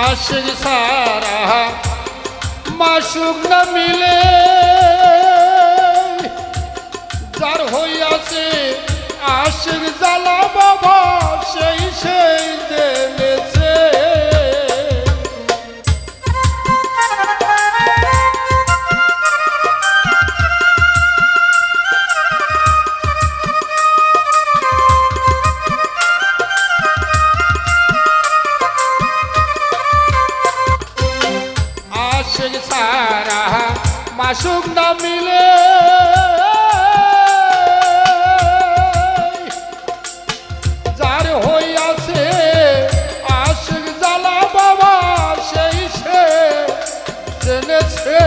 আশিক সারা মাসুক না মিলে যার হইয়াছে আশিক জ্বালা বাবা সেই সেই জেনেছে সারা মাসুক না মিলে যার হইয়াছে আশিক জ্বালা বাবা সেই সে জেনেছে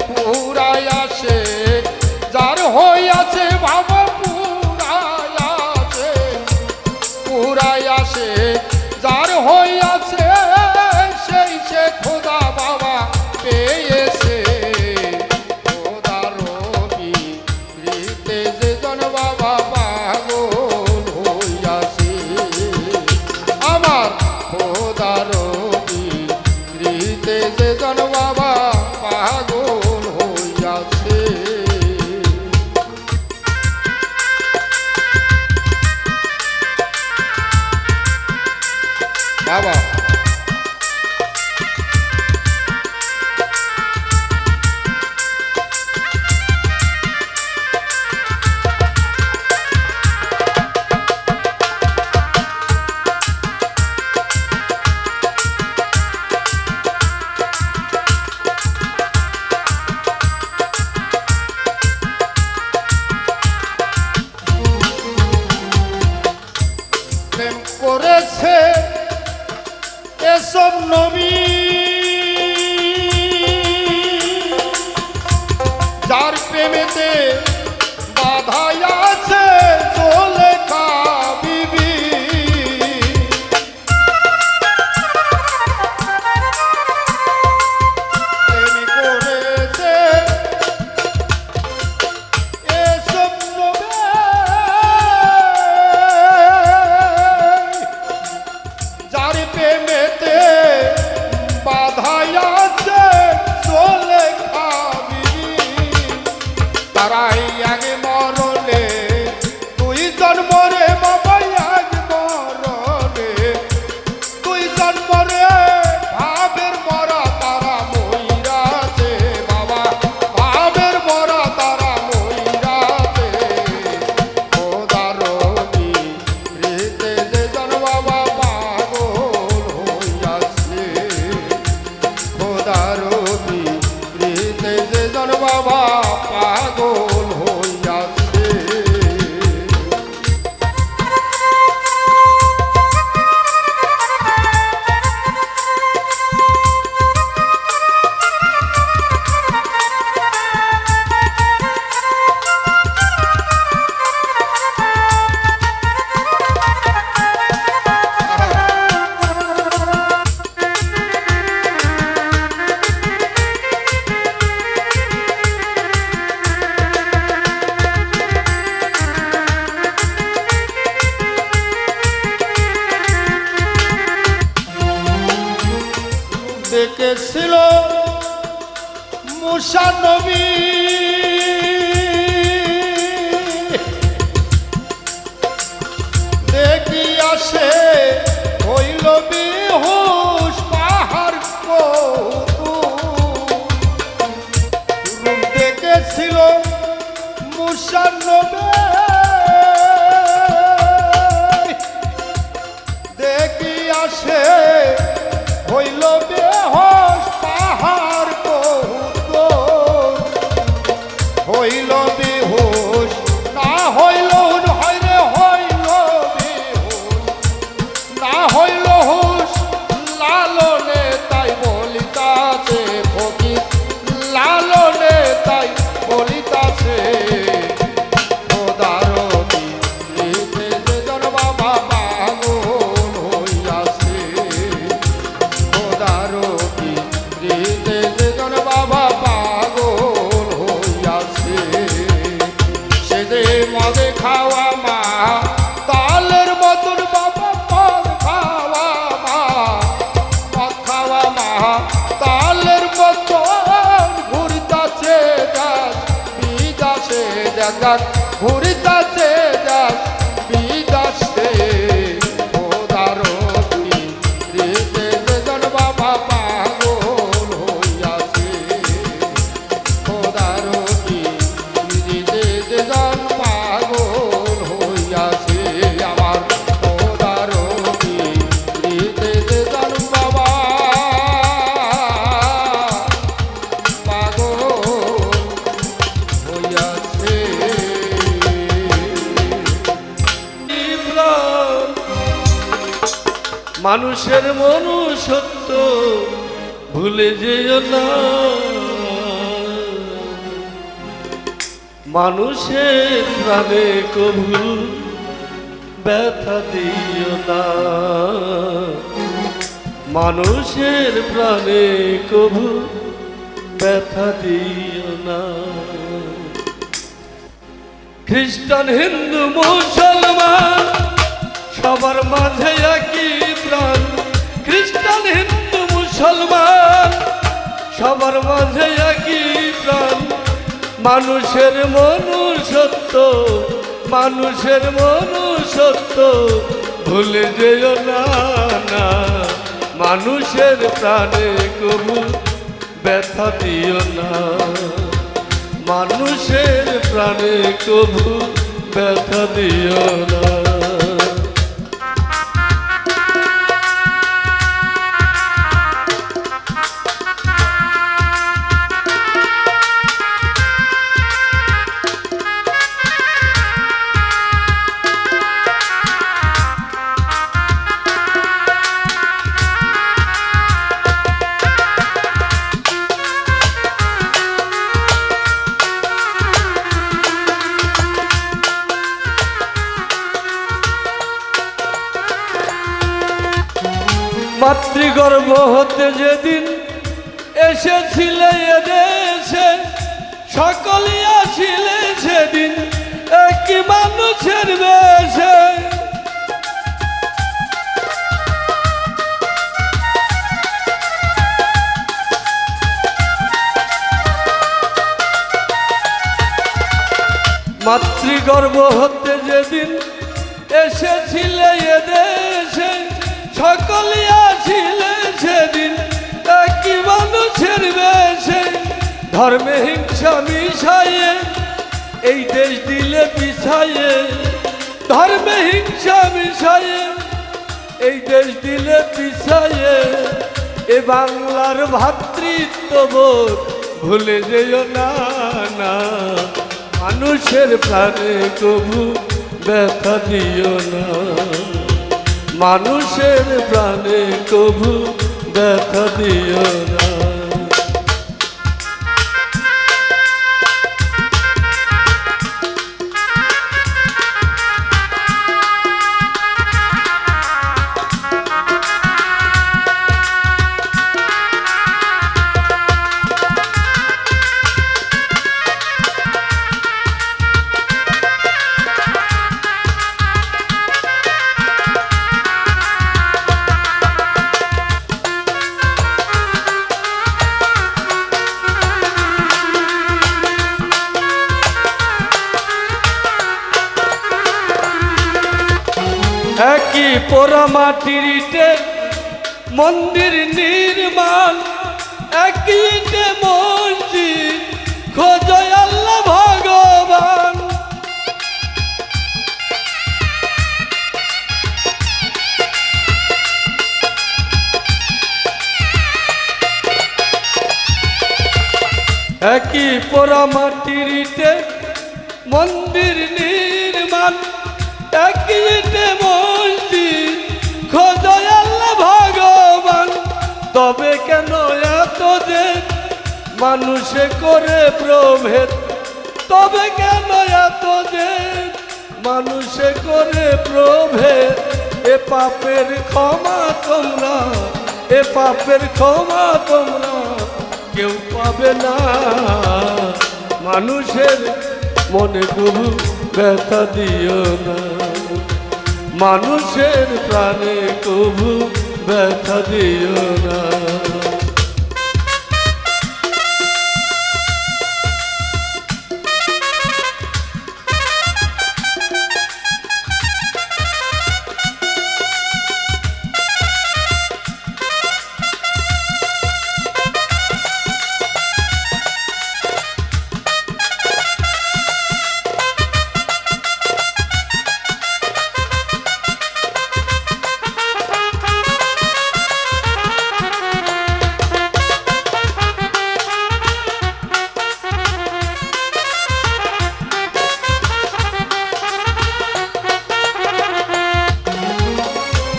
পুরাই আসে যার হইয়াছে বাবা পুরাই আসে যার হইয়াছে সেই সে খোদা বাবা পেয়েছে খোদার পীড়িতে যে জন বাবা পাগল হইয়াছে আমার খোদার পীড়িতে যে জন বাবা পাগল হইয়াছে বাবা এসব নবী যার প্রেমেতে বাধাই আছে চলে বিবি প্রেম করেছে এসব নবী যার প্রেমেতে বাধাই আছে চলে তারাই আগে মরলে তুই জন্মরে বাবা আগ মরলে তুই জন্মরে ভাবের মরা তারা মইরাছে বাবা ভাবের মরা তারা মইরাছে খোদারবি রীতে যে জন্মাবা পাগল হইয়াছে খোদারবি রীতে যে জন্মাবা পাগল হইয়াছে দেখেছিল মুসা নবী দেখি আসে হইল বেহুশ পাহাড় রূপ দেখেছিল মুসা নবী দেখি আসে হইল বেহুশ পাহাড় হইল বেহুশ না হইল হইরে হইল বেহুশ না হইল হুশ লালনে তাই বলিতাছে ফকির লালনে তাই বলিতাছে খোদারবি রীতে যে জন্মাবা পাগল হইয়াছে খোদারবি রীতে যে জন্মাবা পাগল হইয়াছে সে যে মদে খাওয়া মা তালের মতন বাবা মদ খাওয়া মা মদ খাওয়া মা তালের মতন ঘুরিতাছে যাস বিদাসে দেখাক ঘুরিতাছে যাস বিদাসে খোদারবি রীতে যে জন্মাবা পাগল হইয়াছে খোদারবি রীতে যে জন পাগল হইয়াছে আমার খোদারবি রীতে যে জন বাবা পাগল হইয়াছে মানুষের মনুষ্যত্ব ভুলে যেও না মানুষের প্রাণে কভু ব্যথা দিও না মানুষের প্রাণে কভু ব্যথা দিও না খ্রিস্টান হিন্দু মুসলমান সবার মাঝে একই প্রাণ খ্রিস্টান হিন্দু মুসলমান সবার মাঝে একই প্রাণ মানুষের মনুষ্যত্ব ভুলে যেও না না মানুষের প্রাণে কবু ব্যথা দিও না মানুষের প্রাণে কবু ব্যথা দিও না মাতৃগর্ভ হতে যেদিন এসেছিলে এদেশে, সকলই আসিলে সেদিন একই মানুষের বেশে। মাতৃগর্ভ হতে যেদিন এসেছিলে এদেশে, সকলই আসিলে সেদিন একই মানুষের বেশে। ধর্মে হিংসা মিশাইয়ে এই দেশ দিলে পিছাইয়ে, ধর্মে হিংসা মিশাইয়ে এই দেশ দিলে পিছাইয়ে। এ বাংলার ভ্রাতৃত্ববোধ ভুলে যেও না, না মানুষের প্রাণে কবু ব্যথা দিও না, মানুষের প্রাণে কবু ব্যথা দিও না। একই পোড়া মাটির ইটে মন্দির নির্মাণ, একই ইটে মসজিদ খোঁজো আল্লাহ ভগবান। একই পোড়া মাটির ইটে মন্দির নির্মাণ, একই ইটে মসজিদ খোঁজো আল্লাহ ভগবান। তবে কেন এত যে মানুষে করে প্রভেদ, তবে কেন এত যে মানুষে করে প্রভেদ। এ পাপের ক্ষমা তোমরা, এ পাপের ক্ষমা তোমরা কেউ পাবে না। মানুষের মনে কবু ব্যথা দিও না, মানুষের প্রাণে কবু ব্যথা দিও না।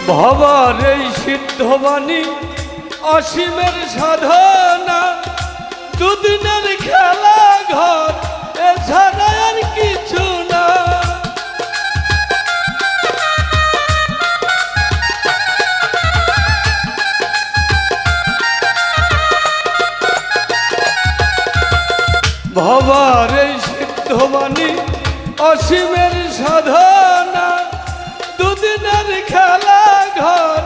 ভবার এই সিদ্ধবাণী অসীমের সাধনা, দুদিনের খেলা ঘর এছাড়া আর কিছু না। ভবার এই সিদ্ধবাণী অসীমের সাধনা, দুদিনের খেলা ঘর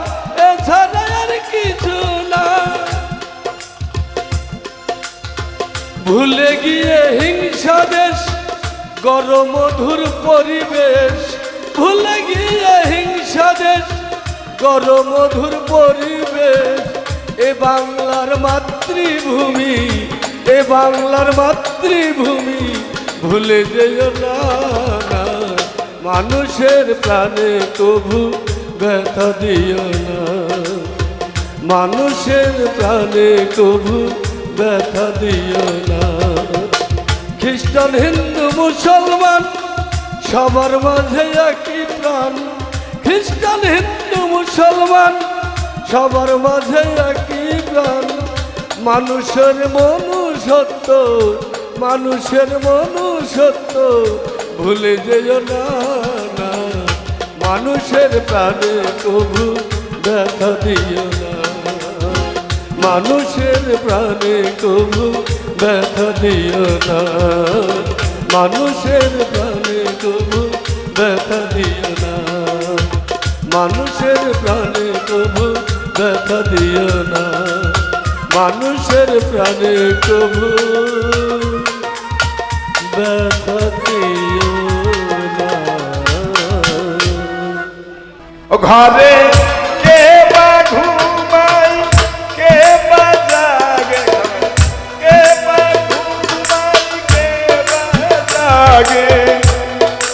এছাড়া আর কিছু না। ভুলে গিয়ে হিংসা দেশ গরম মধুর পরিবেশ, ভুলে গিয়ে হিংসা দেশ গরম মধুর পরিবেশ। এ বাংলার মাতৃভূমি, এ বাংলার মাতৃভূমি ভুলে যেও না, না মানুষের প্রাণে কবু ব্যথা দিও না, মানুষের প্রাণে কবু ব্যথা দিও না। খ্রিস্টান হিন্দু মুসলমান সবার মাঝে একই প্রাণ, খ্রিস্টান হিন্দু মুসলমান সবার মাঝে একই প্রাণ। মানুষের মনুষ্যত্ব, মানুষের মনুষ্যত্ব ভুলে যেও না, না মানুষের প্রাণে কবু ব্যথা দিও না। মানুষের প্রাণে কবু ব্যথা দিও না, মানুষের প্রাণে কবু ব্যথা দিও না, মানুষের প্রাণে কবু ব্যথা দিও না, মানুষের প্রাণে কবু ব্যথা দিও না। ঘরে কে বা ঘুমাই কে বা জাগে, কে বা ঘুমাই কে বা জাগে,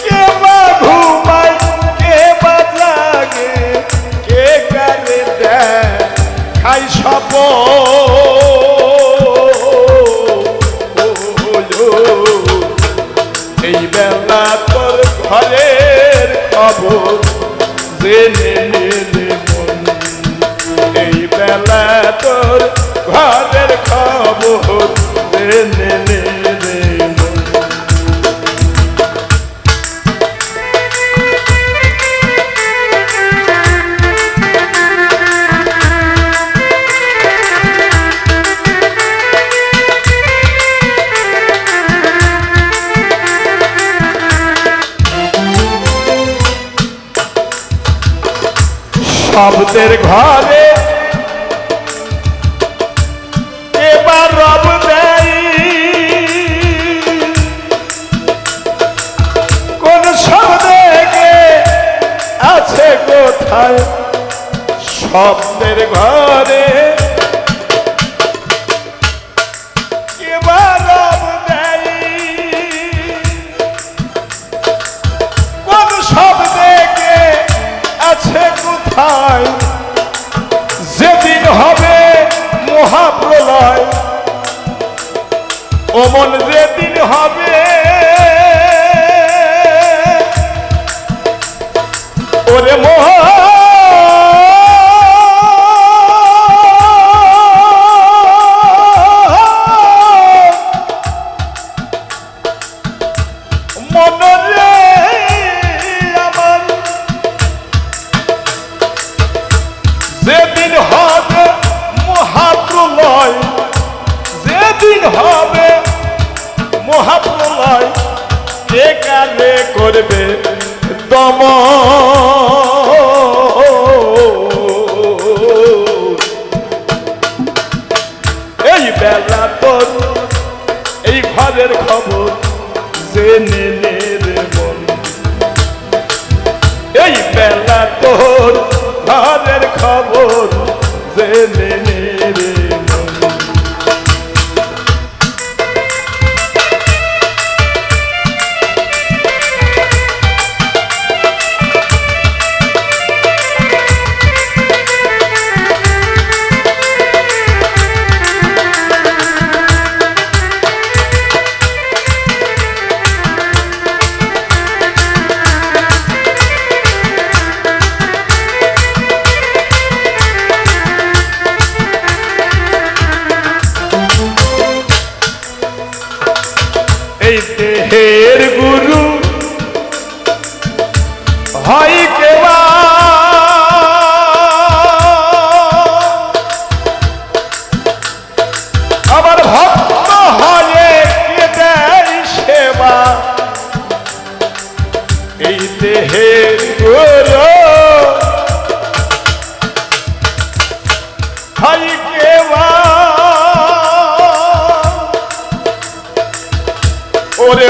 কে বা ঘুমাই কে বা জাগে, কে কারে দেয় খাই সব এই বেলা তোর ঘরের খবর জেনে নিলে মন, এই বেলা তোর ঘরের খবর জেনে নিলে মন। শব্দের ঘরে এবার রব দেয়, কোন শব্দে আছে কোথায়, শব্দের ঘরে এবার রব দেয়, কোন শব্দে আছে কোথায়, যেদিন হবে মহাপ্রলয়, অমন যেদিন হবে ওরে মহা মনরে আমার, যেদিন হবে মহাপ্রলয়, যেদিন হবে মহাপ্রলয়, কে কালে করবে দম, এই বেলা তোর এই ঘরের খবর জেনে নে রে মন, এই বেলা তোর ঘরের খবর জেনে নে রে মন। এই দেহের গুরু হয় কেবা, আবার ভক্ত হয়ে কে দেয় সেবা, এই দেহের গুরু হয় কেবা, ওরে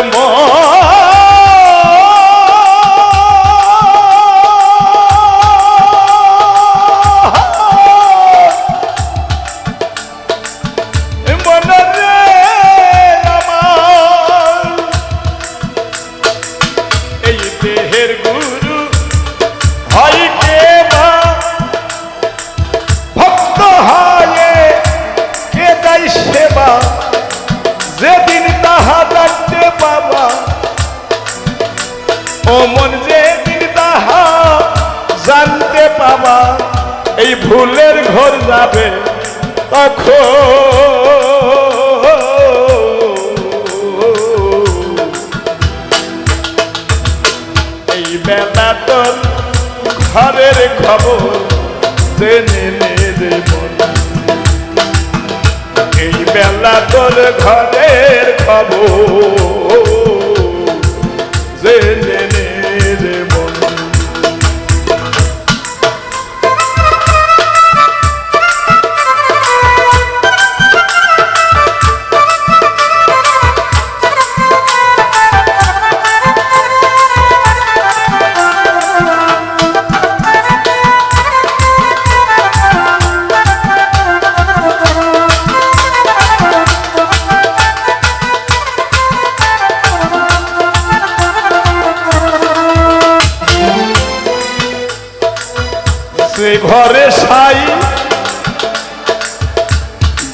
মনরে আমার, এই দেহের গুরু হয় কেবা, ভক্ত হয় কে দেয় সেবা, যেদিন তাহা জানতে পাবা, ও মন যেদিন তাহা জানতে পাবা, এই ভুলের ঘর যাবে তখন, এই বেলা তোর ঘরের খবর জেনে নে রে মন, এই বেলা তোর ঘরের খবর জেনে নে রে মন। সে ঘরে সাই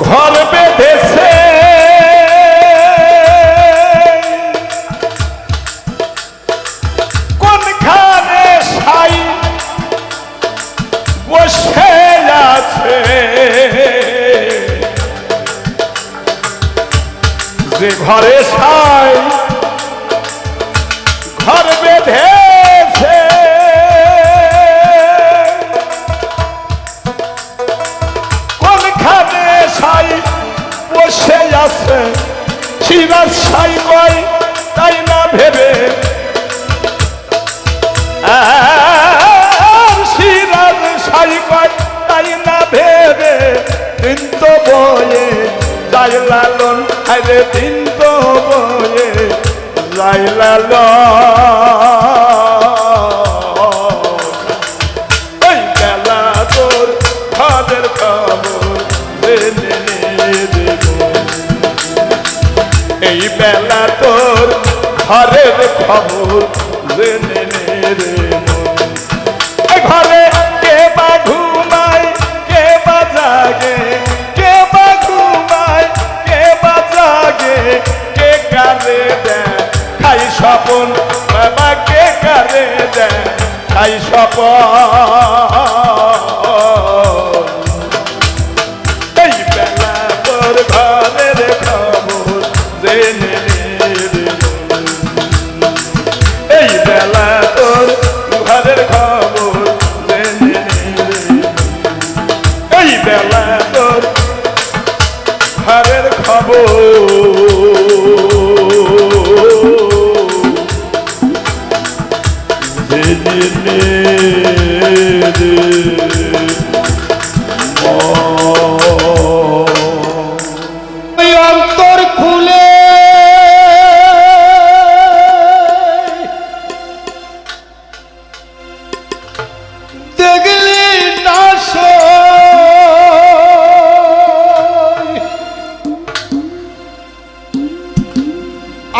ঘর বেঁধেছে, কোনখানে সাই বসে আছে, যে ঘরে সাই ঘর বেঁধেছে, কোনখানে সাই বসে আছে, সিরাজ সাই কয় তাই না ভেবে, সিরাজ সাই কয় তাই না ভেবে, দিন তো বয়ে যাই লালন, আরে দিন তো বয়ে যাই লালন। ওই বেলা তোর ঘরের খবর জেনে নে রে মন। এই বেলা তোর ঘরের খবর জেনে নে রে মন। এই ঘরে কে বা ঘুমায় কে বা জাগে, কে বা ঘুমায় কে বা জাগে, কে কারে দেয় খাই স্বপন, বাবা কে কারে দেয় খাই স্বপন। এই বেলা তোর ঘরের খবর জেনে নে রে মন। এই বেলা তোর ঘরের খবর জেনে নে রে মন। এই বেলা তোর ঘরের খবর জেনে নে রে ওই অন্তর খুলে দেখলি না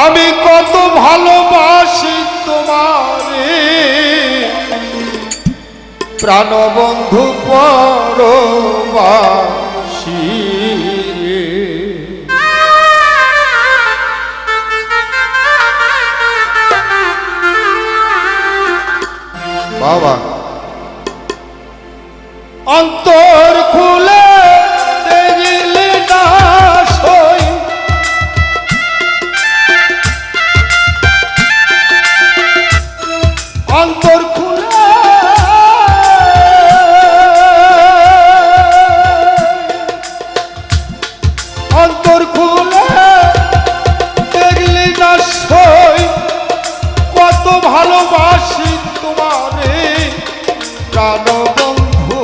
আমি কত ভালোবাসি তোমারে, প্রাণবন্ধু পরবাসী রে। বাবা অন্তর খুলে দেখলি না সই, অন্তর খুলে অন্তর খুলে দেখলি না সই, কত ভালোবাসি তোমারে, প্রাণবন্ধু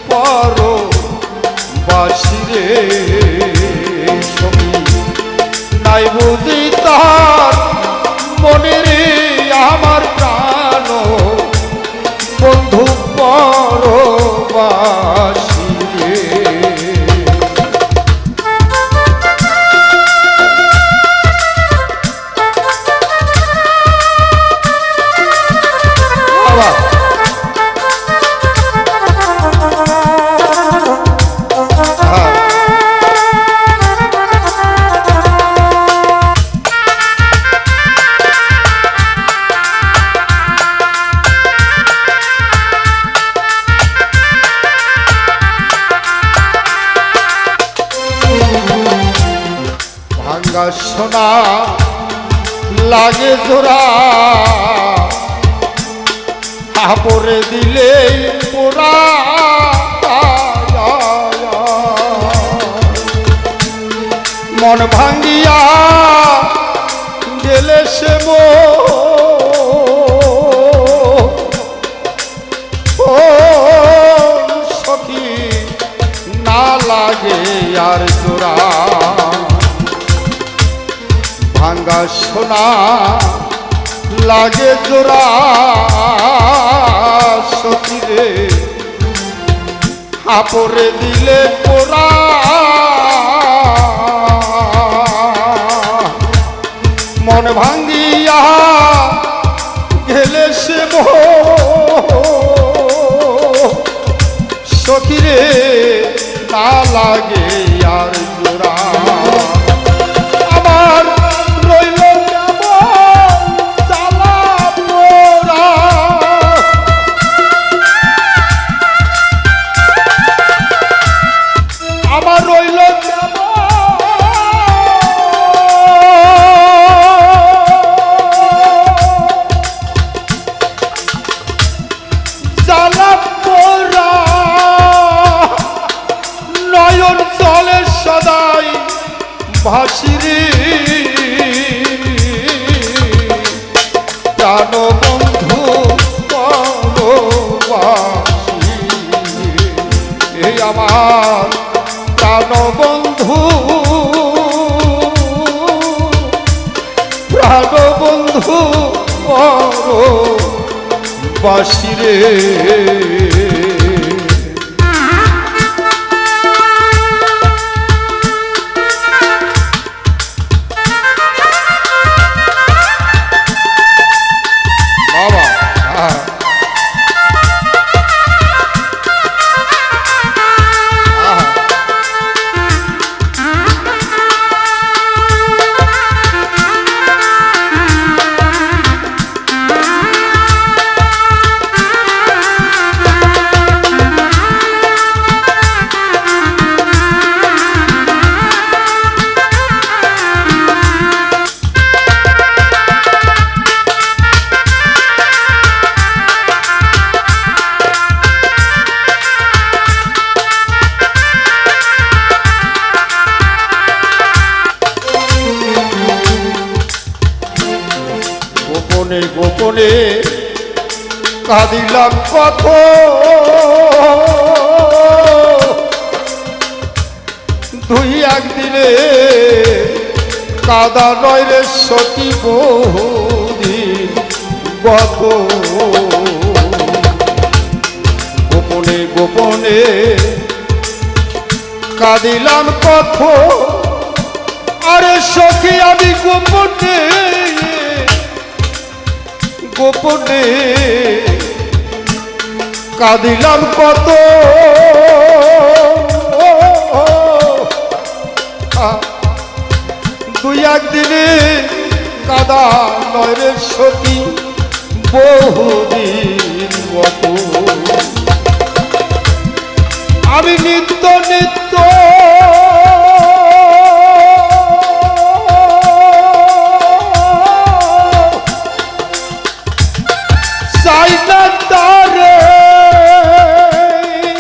পরবাসী রে। সখী নাই বুঝি তার মনে রে আমার প্রাণ বন্ধু পরবাসী রে। বাবা ভাঙ্গা সোনা লাগে জোড়া, কাপড়ে দিলে পোড়া, মন ভাঙ্গিয়া গেলে সে ও সখী না লাগে আর জোড়া ভাঙ্গা সোনা লাগে জোড়া সখী রে আপরে দিলে পোড়া মন ভাঙ্গিয়া গেলে সে সখী রে না লাগে আর জোড়া আমার রইল কেমন জ্বালা পোড়া আমার রইল জ্বালা পোড়া নয়ন চলে সদাই ভাসিরে প্রাণ বন্ধু পরবাসী এই আমার প্রাণ বন্ধু প্রাণ বন্ধু পরবাসীরে বাবা গোপনে গোপনে কাঁদিলাম কত দুই একদিনে কাদা নয় রে সতী বহুদিন গত গোপনে গোপনে কাঁদিলাম কত আরে সখী আমি গোপনে গোপনে কাঁদিলাম কত দুই একদিনে কাদা নয় রে সখী বহুদিন গত আমি নিত্য নিত্য চাই না তারে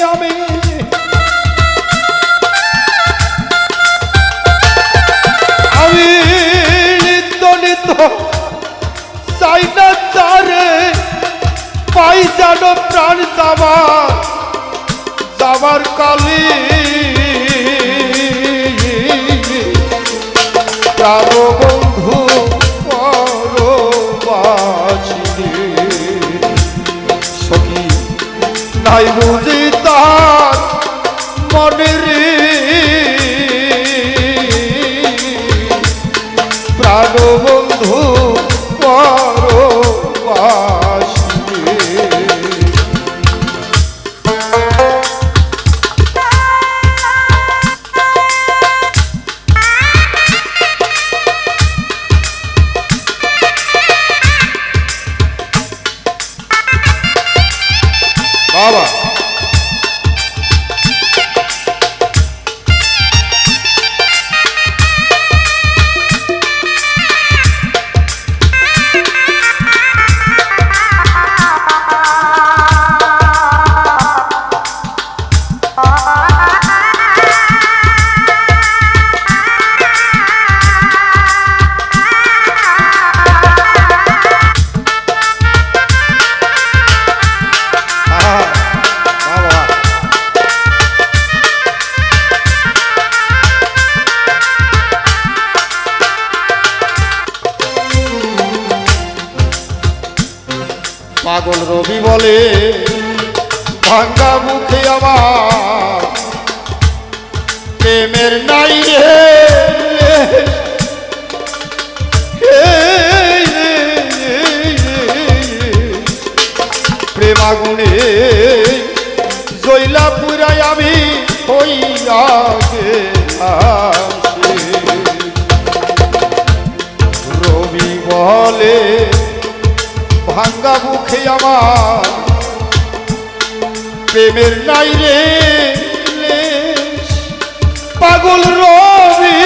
আমি নিত্য নিত্য চাই না তারে পাই যেন প্রাণ যাবার কালি প্রাণ বন্ধু পরবাসী সখী নাই বুঝি তার মনের প্রাণ বন্ধু পরবাসী বাবা প্রেমের নাই রে প্রেমাগুনে জৈলা পুরাই আমি হইয়া গেলাম রবি বলে ভাঙ্গা মুখে আমার প্রেমের নাই রে পাগল রবি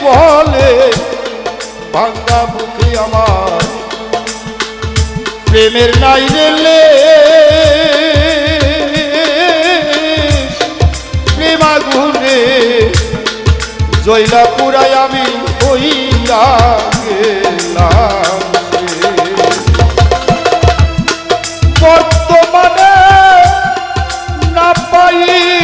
বলে ভাঙ্গা মুখে আমার প্রেমের নাই রে প্রেমাগুনে জৈলা পুরাই আমি হইয়া গেলাম বর্তমানে না পাই